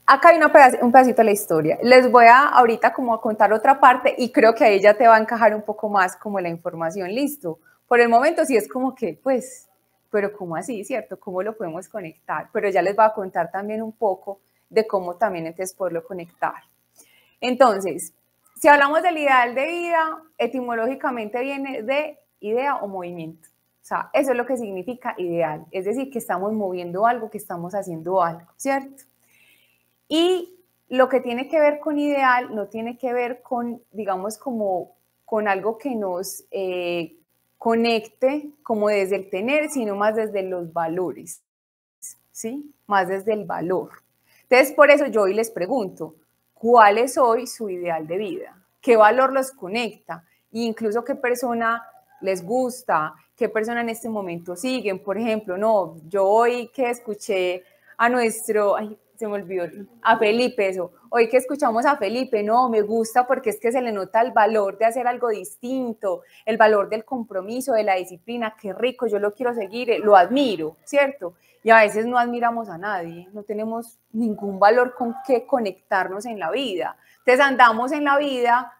acá hay un pedacito de la historia. Les voy a ahorita como a contar otra parte y creo que ahí ya te va a encajar un poco más como la información, listo. Por el momento sí es como que, pues, pero ¿cómo así, cierto? ¿Cómo lo podemos conectar? Pero ya les voy a contar también un poco de cómo también entonces poderlo conectar. Entonces, si hablamos del ideal de vida, etimológicamente viene de idea o movimiento. O sea, eso es lo que significa ideal. Es decir, que estamos moviendo algo, que estamos haciendo algo, ¿cierto? Y lo que tiene que ver con ideal no tiene que ver con, digamos, como con algo que nos conecte como desde el tener, sino más desde los valores, ¿sí? Más desde el valor. Entonces, por eso yo hoy les pregunto, ¿cuál es hoy su ideal de vida? ¿Qué valor los conecta? E incluso qué persona les gusta, qué persona en este momento siguen. Por ejemplo, no, yo hoy que escuché a nuestro, ay, se me olvidó, a Felipe, eso. Hoy que escuchamos a Felipe, no, me gusta porque es que se le nota el valor de hacer algo distinto, el valor del compromiso, de la disciplina, qué rico, yo lo quiero seguir, lo admiro, ¿cierto? Y a veces no admiramos a nadie, no tenemos ningún valor con qué conectarnos en la vida. Entonces andamos en la vida,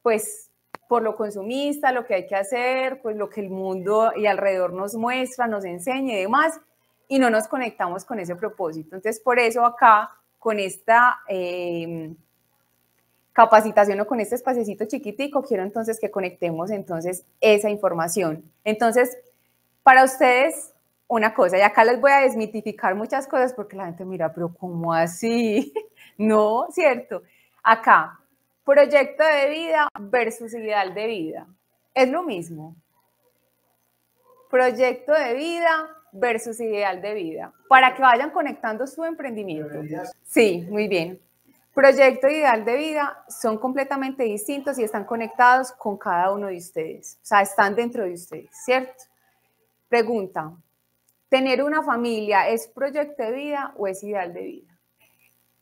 pues, por lo consumista, lo que hay que hacer, pues lo que el mundo y alrededor nos muestra, nos enseña y demás, y no nos conectamos con ese propósito. Entonces, por eso acá, con esta capacitación o con este espaciecito chiquitico, quiero entonces que conectemos entonces esa información. Entonces, para ustedes, una cosa, y acá les voy a desmitificar muchas cosas porque la gente mira, pero ¿cómo así? No, ¿cierto? Acá, proyecto de vida versus ideal de vida. Es lo mismo. Proyecto de vida versus ideal de vida. Para que vayan conectando su emprendimiento. Sí, muy bien. Proyecto e ideal de vida son completamente distintos y están conectados con cada uno de ustedes. O sea, están dentro de ustedes, ¿cierto? Pregunta, ¿tener una familia es proyecto de vida o es ideal de vida?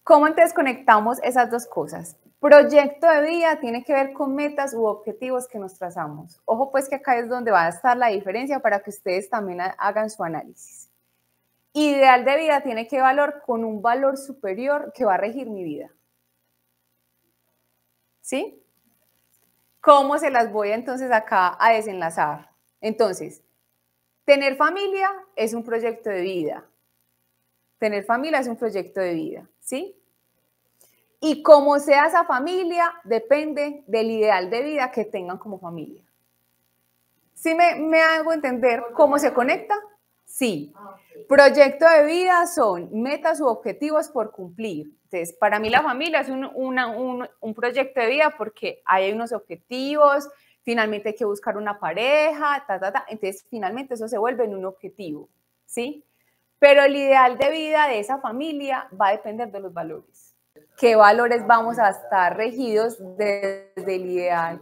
¿Cómo entonces conectamos esas dos cosas? Proyecto de vida tiene que ver con metas u objetivos que nos trazamos. Ojo pues que acá es donde va a estar la diferencia para que ustedes también hagan su análisis. Ideal de vida tiene que valor con un valor superior que va a regir mi vida. ¿Sí? ¿Cómo se las voy entonces acá a desenlazar? Entonces, tener familia es un proyecto de vida. Tener familia es un proyecto de vida, ¿sí? Y como sea esa familia, depende del ideal de vida que tengan como familia. ¿Sí me hago entender cómo se conecta? Sí. Proyecto de vida son metas u objetivos por cumplir. Entonces, para mí la familia es un proyecto de vida porque hay unos objetivos, finalmente hay que buscar una pareja, entonces finalmente eso se vuelve en un objetivo, ¿sí? Pero el ideal de vida de esa familia va a depender de los valores. ¿Qué valores vamos a estar regidos desde el ideal?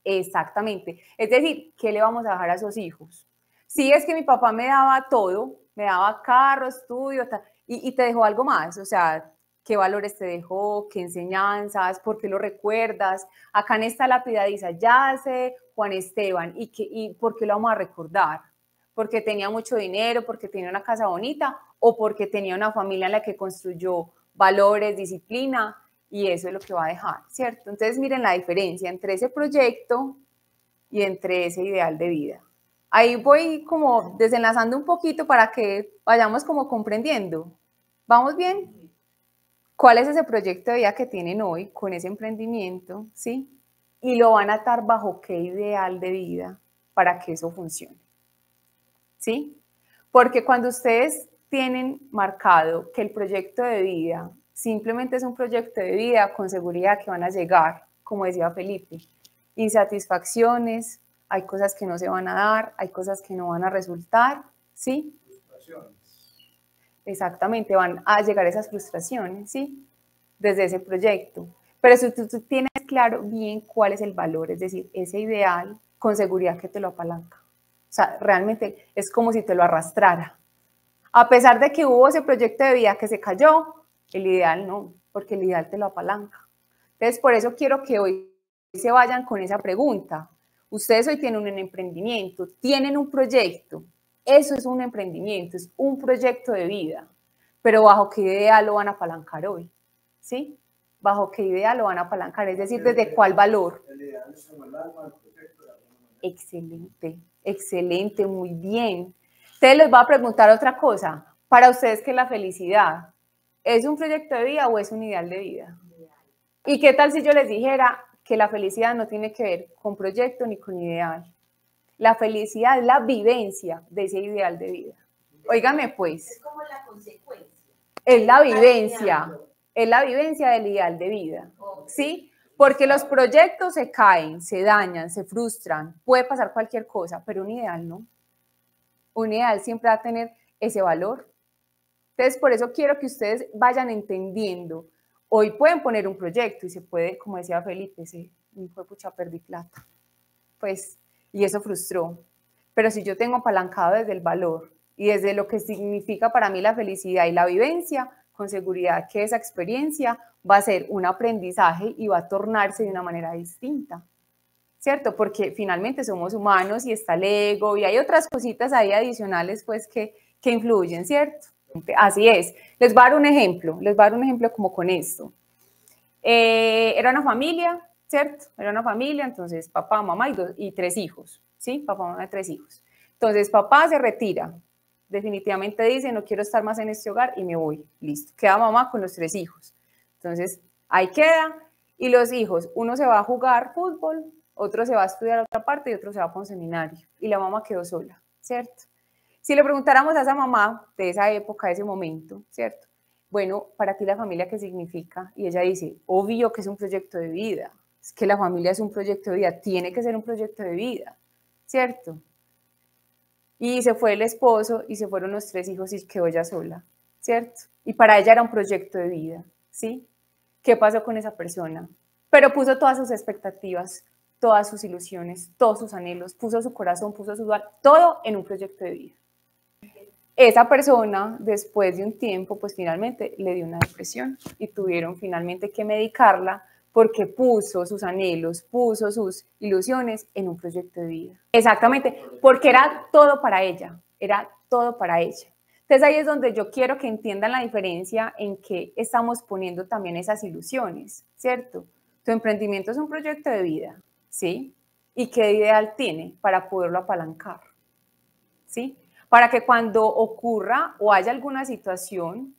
Exactamente. Es decir, ¿qué le vamos a dejar a esos hijos? Si es que mi papá me daba todo, me daba carro, estudio, y te dejó algo más, o sea, ¿qué valores te dejó? ¿Qué enseñanzas? ¿Por qué lo recuerdas? Acá en esta lápida dice, yace Juan Esteban, ¿y por qué lo vamos a recordar? ¿Porque tenía mucho dinero, porque tenía una casa bonita o porque tenía una familia en la que construyó valores, disciplina? Y eso es lo que va a dejar, ¿cierto? Entonces miren la diferencia entre ese proyecto y entre ese ideal de vida. Ahí voy como desenlazando un poquito para que vayamos como comprendiendo. ¿Vamos bien? ¿Cuál es ese proyecto de vida que tienen hoy con ese emprendimiento? ¿Sí? Y lo van a atar bajo qué ideal de vida para que eso funcione. ¿Sí? Porque cuando ustedes tienen marcado que el proyecto de vida simplemente es un proyecto de vida, con seguridad que van a llegar, como decía Felipe, insatisfacciones, hay cosas que no se van a dar, hay cosas que no van a resultar, ¿sí? Frustraciones. Exactamente, van a llegar esas frustraciones, ¿sí? Desde ese proyecto. Pero si tú tienes claro bien cuál es el valor, es decir, ese ideal, con seguridad que te lo apalanca. O sea, realmente es como si te lo arrastrara. A pesar de que hubo ese proyecto de vida que se cayó, el ideal no, porque el ideal te lo apalanca. Entonces, por eso quiero que hoy se vayan con esa pregunta. Ustedes hoy tienen un emprendimiento, tienen un proyecto. Eso es un emprendimiento, es un proyecto de vida. pero ¿bajo qué idea lo van a apalancar hoy? ¿Sí? ¿Bajo qué idea lo van a apalancar? Es decir, ¿desde cuál valor? Excelente, excelente, muy bien. Entonces les voy a preguntar otra cosa. Para ustedes, ¿qué es la felicidad? ¿Es un proyecto de vida o es un ideal de vida? ¿Y qué tal si yo les dijera que la felicidad no tiene que ver con proyecto ni con ideal? La felicidad es la vivencia de ese ideal de vida. Óigame pues. Es como la consecuencia. Es la vivencia. Es la vivencia del ideal de vida. ¿Sí? Porque los proyectos se caen, se dañan, se frustran, puede pasar cualquier cosa, pero un ideal no. Un ideal siempre va a tener ese valor. Entonces, por eso quiero que ustedes vayan entendiendo. Hoy pueden poner un proyecto y se puede, como decía Felipe, fue pucha, perdí plata. Pues, y eso frustró. Pero si yo tengo apalancado desde el valor y desde lo que significa para mí la felicidad y la vivencia, con seguridad que esa experiencia va a ser un aprendizaje y va a tornarse de una manera distinta, ¿cierto? Porque finalmente somos humanos y está el ego y hay otras cositas ahí adicionales pues que influyen, ¿cierto? Así es. Les voy a dar un ejemplo como con esto. Era una familia, ¿cierto? Era una familia, entonces papá, mamá y 3 hijos, ¿sí? Papá, mamá y 3 hijos. Entonces papá se retira, definitivamente dice, no quiero estar más en este hogar y me voy, listo. Queda mamá con los 3 hijos. Entonces ahí queda y los hijos, uno se va a jugar fútbol, otro se va a estudiar a otra parte y otro se va para un seminario y la mamá quedó sola, ¿cierto? Si le preguntáramos a esa mamá de esa época, de ese momento, ¿cierto? Bueno, para ti la familia, ¿qué significa? Y ella dice, obvio que es un proyecto de vida, es que la familia es un proyecto de vida, tiene que ser un proyecto de vida, ¿cierto? Y se fue el esposo y se fueron los 3 hijos y quedó ella sola, ¿cierto? Y para ella era un proyecto de vida, ¿sí? ¿Qué pasó con esa persona? Pero puso todas sus expectativas, todas sus ilusiones, todos sus anhelos, puso su corazón, puso su alma, todo en un proyecto de vida. Esa persona, después de un tiempo, pues finalmente le dio una depresión y tuvieron finalmente que medicarla porque puso sus anhelos, puso sus ilusiones en un proyecto de vida. Exactamente, porque era todo para ella, era todo para ella. Entonces ahí es donde yo quiero que entiendan la diferencia en que estamos poniendo también esas ilusiones, ¿cierto? Tu emprendimiento es un proyecto de vida, ¿sí? ¿Y qué ideal tiene para poderlo apalancar? ¿Sí? Para que cuando ocurra o haya alguna situación,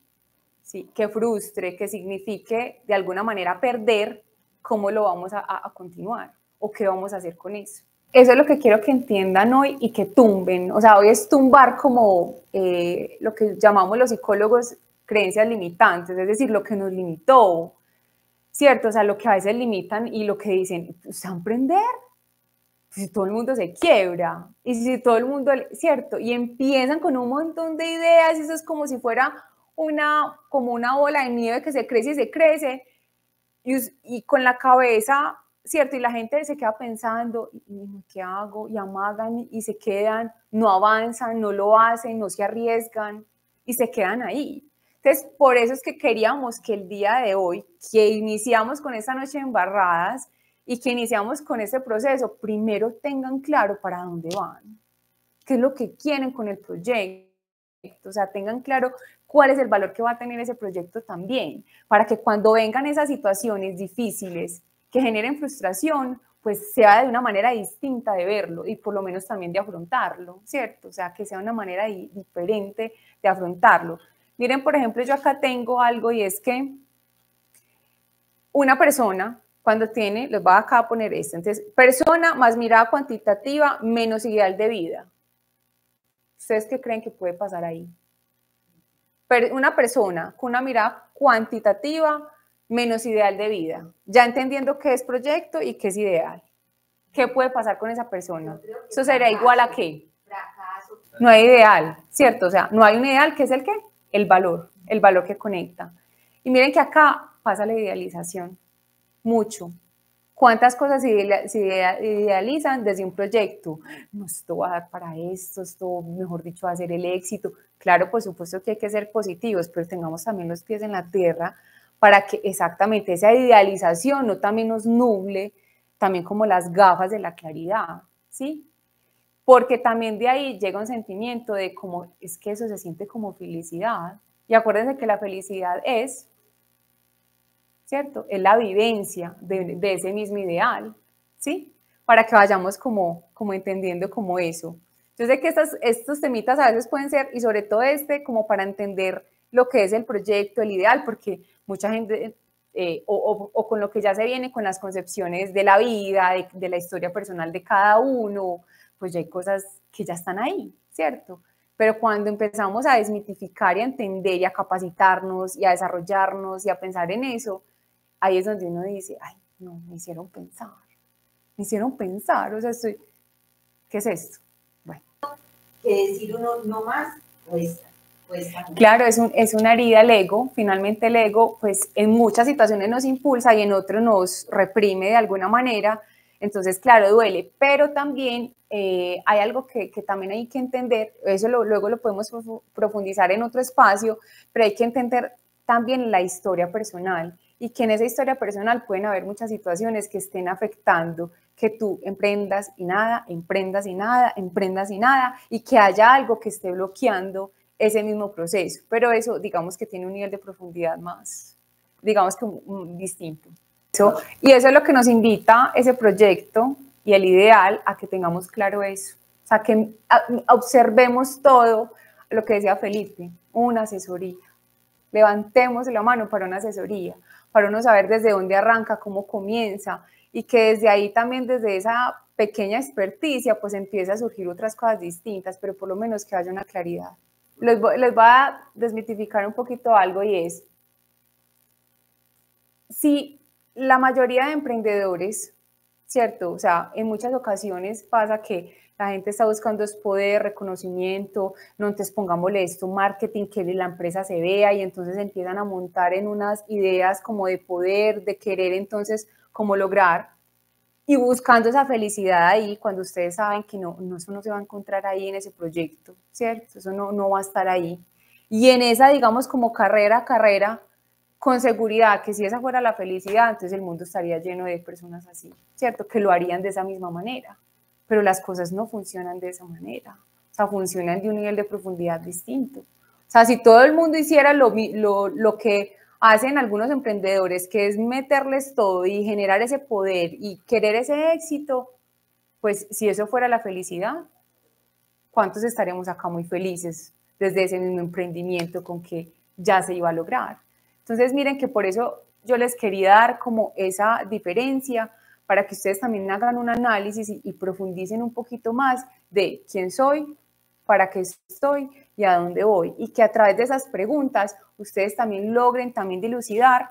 ¿sí?, que frustre, que signifique de alguna manera perder, ¿cómo lo vamos a continuar? ¿O qué vamos a hacer con eso? Eso es lo que quiero que entiendan hoy y que tumben. O sea, hoy es tumbar como lo que llamamos los psicólogos creencias limitantes, es decir, lo que nos limitó, ¿cierto? O sea, lo que a veces limitan y lo que dicen, ¿usted va a emprender? Si todo el mundo se quiebra, y si todo el mundo, ¿cierto? Y empiezan con un montón de ideas, y eso es como si fuera como una bola de nieve que se crece, y con la cabeza, ¿cierto? Y la gente se queda pensando, ¿qué hago? Y amagan, y se quedan, no avanzan, no lo hacen, no se arriesgan, y se quedan ahí. Entonces, por eso es que queríamos que el día de hoy, que iniciamos con esta noche de embarradas, y que iniciamos con este proceso, primero tengan claro para dónde van, qué es lo que quieren con el proyecto, o sea, tengan claro cuál es el valor que va a tener ese proyecto también, para que cuando vengan esas situaciones difíciles que generen frustración, pues sea de una manera distinta de verlo y por lo menos también de afrontarlo, ¿cierto? O sea, que sea una manera diferente de afrontarlo. Miren, por ejemplo, yo acá tengo algo y es que una persona cuando tiene, les voy acá a poner esto, entonces, persona más mirada cuantitativa menos ideal de vida. ¿Ustedes qué creen que puede pasar ahí? Una persona con una mirada cuantitativa menos ideal de vida, ya entendiendo qué es proyecto y qué es ideal. ¿Qué puede pasar con esa persona? Eso sería igual a qué? Fracaso. No hay ideal, ¿cierto? O sea, no hay un ideal, ¿qué es el qué? El valor que conecta. Y miren que acá pasa la idealización. Mucho. ¿Cuántas cosas se idealizan desde un proyecto? No, esto va a dar para esto, mejor dicho, va a ser el éxito. Claro, por supuesto que hay que ser positivos, pero tengamos también los pies en la tierra para que exactamente esa idealización no también nos nuble, también como las gafas de la claridad, ¿sí? Porque también de ahí llega un sentimiento de como, es que eso se siente como felicidad, Y acuérdense que la felicidad es, ¿cierto? Es la vivencia de ese mismo ideal, ¿sí? Para que vayamos como entendiendo como eso. Yo sé que estos temitas a veces pueden ser, y sobre todo como para entender lo que es el proyecto, el ideal, porque mucha gente, o con lo que ya se viene con las concepciones de la vida, de la historia personal de cada uno, pues ya hay cosas que ya están ahí, ¿cierto? Pero cuando empezamos a desmitificar y a entender y a capacitarnos y a desarrollarnos y a pensar en eso, ahí es donde uno dice, ay, no, me hicieron pensar, o sea, ¿qué es esto? Bueno. Que decir uno no más cuesta mucho. Claro, es una herida el ego. Finalmente el ego, pues en muchas situaciones nos impulsa y en otras nos reprime de alguna manera. Entonces, claro, duele, pero también hay algo que también hay que entender, eso luego lo podemos profundizar en otro espacio, pero hay que entender también la historia personal y que en esa historia personal pueden haber muchas situaciones que estén afectando que tú emprendas y nada, emprendas y nada, emprendas y nada, y que haya algo que esté bloqueando ese mismo proceso, pero eso digamos que tiene un nivel de profundidad más, digamos que distinto. Y eso es lo que nos invita ese proyecto y el ideal a que tengamos claro eso, o sea, que observemos todo lo que decía Felipe, una asesoría, levantemos la mano para una asesoría, para uno saber desde dónde arranca, cómo comienza, y que desde ahí también, desde esa pequeña experticia, pues empieza a surgir otras cosas distintas, pero por lo menos que haya una claridad. Les voy a desmitificar un poquito algo y es, si la mayoría de emprendedores, ¿cierto? O sea, en muchas ocasiones pasa que la gente está buscando es poder, reconocimiento, no entonces pongámosle esto, marketing, que la empresa se vea y entonces empiezan a montar en unas ideas como de poder, de querer entonces como lograr y buscando esa felicidad ahí cuando ustedes saben que eso no se va a encontrar ahí en ese proyecto, ¿cierto? Eso no va a estar ahí. Y en esa, digamos, como carrera, con seguridad que si esa fuera la felicidad, entonces el mundo estaría lleno de personas así, ¿cierto? Que lo harían de esa misma manera. Pero las cosas no funcionan de esa manera. O sea, funcionan de un nivel de profundidad distinto. O sea, si todo el mundo hiciera lo que hacen algunos emprendedores, que es meterles todo y generar ese poder y querer ese éxito, pues si eso fuera la felicidad, ¿cuántos estaremos acá muy felices desde ese mismo emprendimiento con que ya se iba a lograr? Entonces miren que por eso yo les quería dar como esa diferencia para que ustedes también hagan un análisis y profundicen un poquito más de quién soy, para qué estoy y a dónde voy. Y que a través de esas preguntas ustedes también logren también dilucidar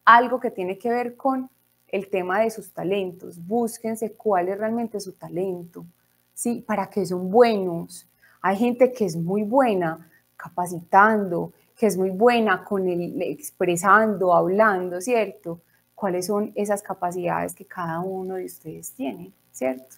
algo que tiene que ver con el tema de sus talentos. Búsquense cuál es realmente su talento, ¿sí? ¿Para qué son buenos? Hay gente que es muy buena capacitando, que es muy buena con expresando, hablando, ¿cierto? ¿Cuáles son esas capacidades que cada uno de ustedes tiene, ¿cierto?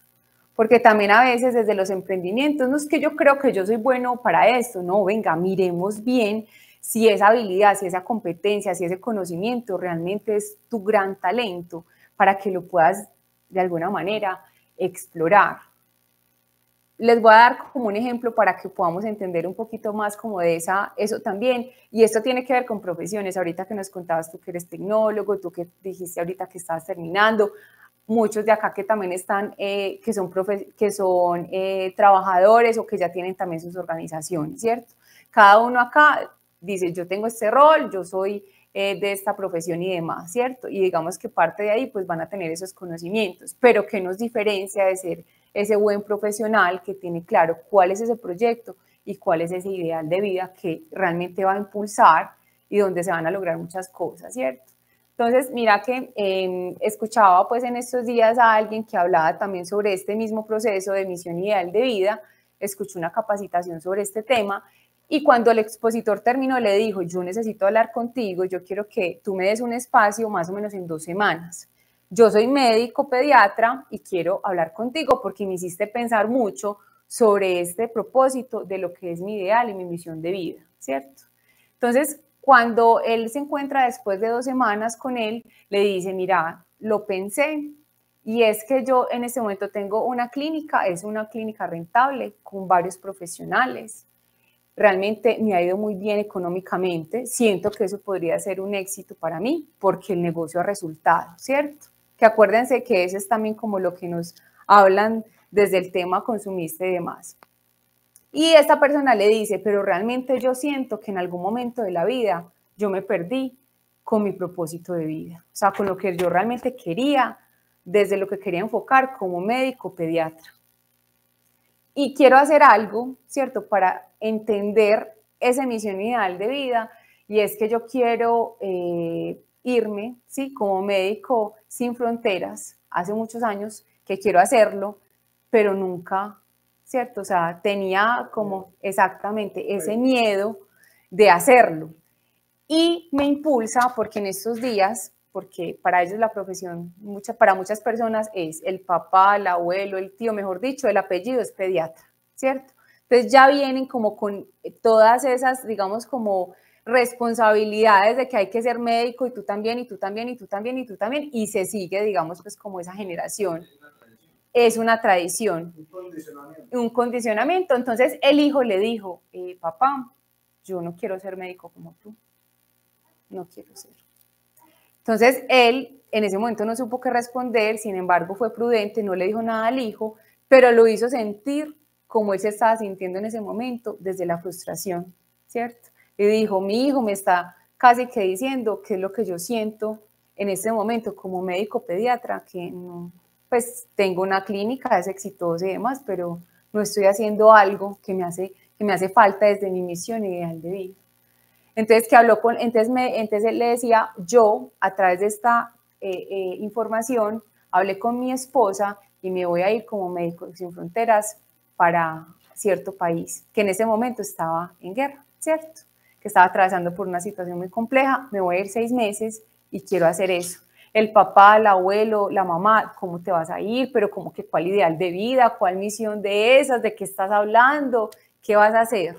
Porque también a veces desde los emprendimientos, no es que yo creo que yo soy bueno para esto, no, venga, miremos bien si esa habilidad, si esa competencia, si ese conocimiento realmente es tu gran talento para que lo puedas de alguna manera explorar. Les voy a dar como un ejemplo para que podamos entender un poquito más como de eso también, y esto tiene que ver con profesiones. Ahorita que nos contabas tú que eres tecnólogo, tú que dijiste ahorita que estabas terminando, muchos de acá que también están, que son trabajadores o que ya tienen también sus organizaciones, ¿cierto? Cada uno acá dice, yo tengo este rol, yo soy de esta profesión y demás, ¿cierto? Y digamos que parte de ahí pues van a tener esos conocimientos, pero ¿qué nos diferencia de ser ese buen profesional que tiene claro cuál es ese proyecto y cuál es ese ideal de vida que realmente va a impulsar y donde se van a lograr muchas cosas, ¿cierto? Entonces, mira que escuchaba pues en estos días a alguien que hablaba también sobre este mismo proceso de misión ideal de vida, escuché una capacitación sobre este tema y cuando el expositor terminó le dijo, yo necesito hablar contigo, yo quiero que tú me des un espacio más o menos en 2 semanas. Yo soy médico pediatra y quiero hablar contigo porque me hiciste pensar mucho sobre este propósito de lo que es mi ideal y mi misión de vida, ¿cierto? Entonces, cuando él se encuentra después de 2 semanas con él, le dice, mira, lo pensé y es que yo en este momento tengo una clínica, es una clínica rentable con varios profesionales realmente me ha ido muy bien económicamente, siento que eso podría ser un éxito para mí porque el negocio ha resultado, ¿cierto? Que acuérdense que eso es también como lo que nos hablan desde el tema consumista y demás. Y esta persona le dice, pero realmente yo siento que en algún momento de la vida yo me perdí con mi propósito de vida, o sea, con lo que yo realmente quería, desde lo que quería enfocar como médico pediatra. Y quiero hacer algo, ¿cierto?, para entender esa misión ideal de vida, y es que yo quiero irme, ¿sí?, como médico sin fronteras, hace muchos años que quiero hacerlo, pero nunca, ¿cierto? O sea, tenía como exactamente ese miedo de hacerlo. Y me impulsa porque en estos días, porque para ellos la profesión, para muchas personas es el papá, el abuelo, el tío, mejor dicho, el apellido es pediatra, ¿cierto? Entonces ya vienen como con todas esas, digamos, como responsabilidades de que hay que ser médico y tú también, y tú también, y tú también, y tú también, y se sigue, digamos, pues como esa generación. Es una tradición. Un condicionamiento. Entonces el hijo le dijo, papá, yo no quiero ser médico como tú. No quiero ser. Entonces él en ese momento no supo qué responder, sin embargo fue prudente, no le dijo nada al hijo, pero lo hizo sentir como él se estaba sintiendo en ese momento, desde la frustración, ¿cierto? Y dijo, mi hijo me está casi que diciendo qué es lo que yo siento en este momento como médico pediatra, que no, pues tengo una clínica, es exitosa y demás, pero no estoy haciendo algo que me hace falta desde mi misión ideal de vida. Entonces, entonces él le decía, yo a través de esta información hablé con mi esposa y me voy a ir como médico sin fronteras para cierto país, que en ese momento estaba en guerra, ¿cierto? Que estaba atravesando por una situación muy compleja, me voy a ir 6 meses y quiero hacer eso. El papá, el abuelo, la mamá, ¿cómo te vas a ir? Pero como que cuál ideal de vida, cuál misión de esas, de qué estás hablando, qué vas a hacer.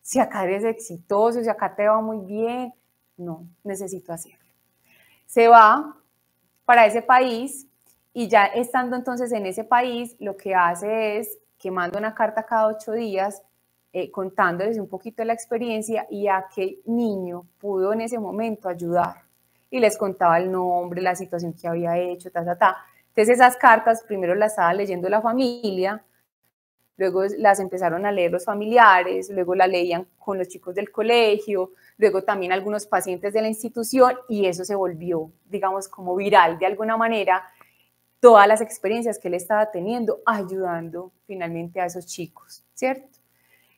Si acá eres exitoso, si acá te va muy bien, no, necesito hacerlo. Se va para ese país y ya estando entonces en ese país, lo que hace es que manda una carta cada 8 días contándoles un poquito de la experiencia y a qué niño pudo en ese momento ayudar. Y les contaba el nombre, la situación que había hecho, ta. Entonces esas cartas primero las estaba leyendo la familia, luego las empezaron a leer los familiares, luego la leían con los chicos del colegio, luego también algunos pacientes de la institución, y eso se volvió, digamos, como viral de alguna manera, todas las experiencias que él estaba teniendo, ayudando finalmente a esos chicos, ¿cierto?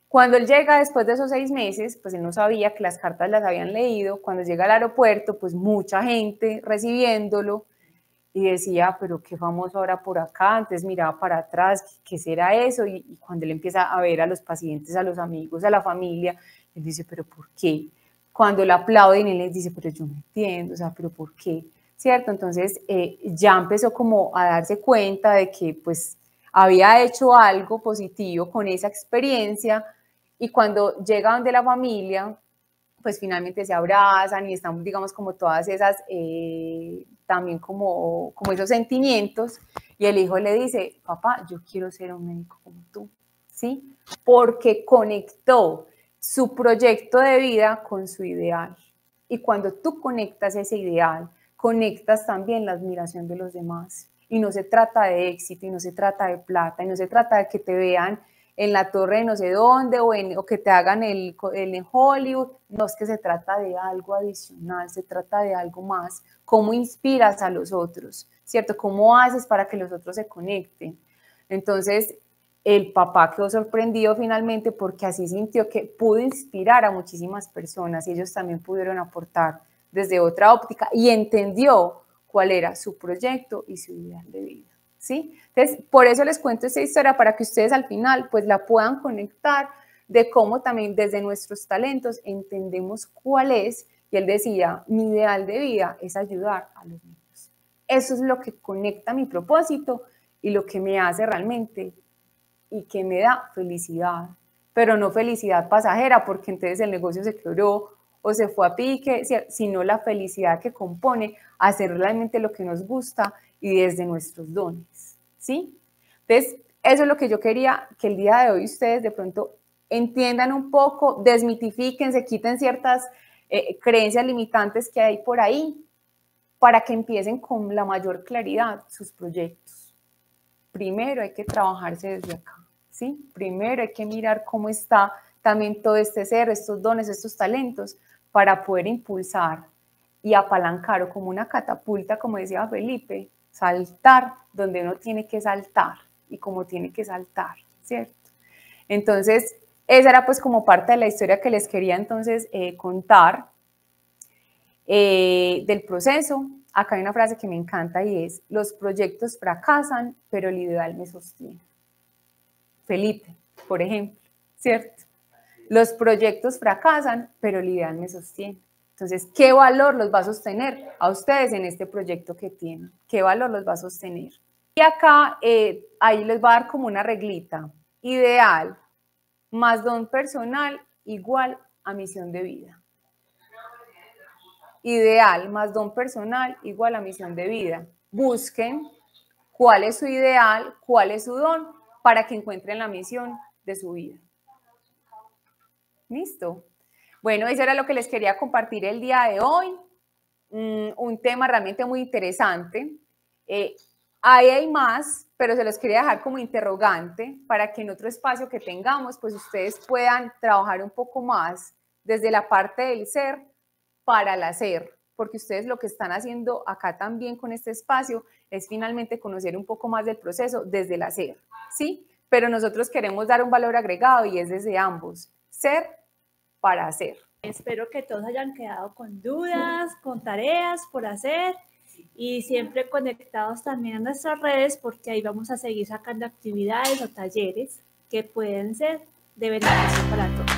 Cuando él llega después de esos 6 meses, pues él no sabía que las cartas las habían leído. Cuando llega al aeropuerto, pues mucha gente recibiéndolo, y decía, pero qué famoso ahora por acá. Entonces miraba para atrás, ¿qué será eso? Y cuando él empieza a ver a los pacientes, a los amigos, a la familia, él dice, pero ¿por qué? Cuando le aplauden, él les dice, pero yo no entiendo, o sea, pero ¿por qué? ¿Cierto? Entonces ya empezó como a darse cuenta de que pues había hecho algo positivo con esa experiencia, y cuando llega donde la familia, pues finalmente se abrazan y están, digamos, como todas esas, también como esos sentimientos, y el hijo le dice, papá, yo quiero ser un médico como tú, ¿sí? Porque conectó su proyecto de vida con su ideal, y cuando tú conectas ese ideal, conectas también la admiración de los demás, y no se trata de éxito, y no se trata de plata, y no se trata de que te vean en la torre de no sé dónde, o que te hagan en Hollywood. No, es que se trata de algo adicional, se trata de algo más. ¿Cómo inspiras a los otros? ¿Cierto? ¿Cómo haces para que los otros se conecten? Entonces, el papá quedó sorprendido finalmente porque así sintió que pudo inspirar a muchísimas personas, y ellos también pudieron aportar desde otra óptica y entendió cuál era su proyecto y su ideal de vida. ¿Sí? Entonces, por eso les cuento esta historia, para que ustedes al final pues la puedan conectar, de cómo también desde nuestros talentos entendemos cuál es, y él decía, mi ideal de vida es ayudar a los niños. Eso es lo que conecta mi propósito y lo que me hace realmente y que me da felicidad, pero no felicidad pasajera, porque entonces el negocio se quebró o se fue a pique, sino la felicidad que compone hacer realmente lo que nos gusta y desde nuestros dones, ¿sí? Entonces, eso es lo que yo quería que el día de hoy ustedes de pronto entiendan un poco, desmitifiquen, se quiten ciertas creencias limitantes que hay por ahí, para que empiecen con la mayor claridad sus proyectos. Primero hay que trabajarse desde acá, ¿sí? Primero hay que mirar cómo está también todo este ser, estos dones, estos talentos, para poder impulsar y apalancar, o como una catapulta, como decía Felipe, saltar donde uno tiene que saltar y como tiene que saltar, ¿cierto? Entonces, esa era pues como parte de la historia que les quería entonces contar del proceso. Acá hay una frase que me encanta y es: los proyectos fracasan, pero el ideal me sostiene. Felipe, por ejemplo, ¿cierto? Los proyectos fracasan, pero el ideal me sostiene. Entonces, ¿qué valor los va a sostener a ustedes en este proyecto que tienen? ¿Qué valor los va a sostener? Y acá, ahí les va a dar como una reglita. Ideal más don personal igual a misión de vida. Ideal más don personal igual a misión de vida. Busquen cuál es su ideal, cuál es su don, para que encuentren la misión de su vida. ¿Listo? Bueno, eso era lo que les quería compartir el día de hoy. Un tema realmente muy interesante. Ahí hay más, pero se los quería dejar como interrogante para que en otro espacio que tengamos, pues ustedes puedan trabajar un poco más desde la parte del ser para el hacer, porque ustedes lo que están haciendo acá también con este espacio es finalmente conocer un poco más del proceso desde el hacer, ¿sí? Pero nosotros queremos dar un valor agregado y es desde ambos, ser para hacer. Espero que todos hayan quedado con dudas, con tareas por hacer y siempre conectados también a nuestras redes, porque ahí vamos a seguir sacando actividades o talleres que pueden ser de beneficio para todos.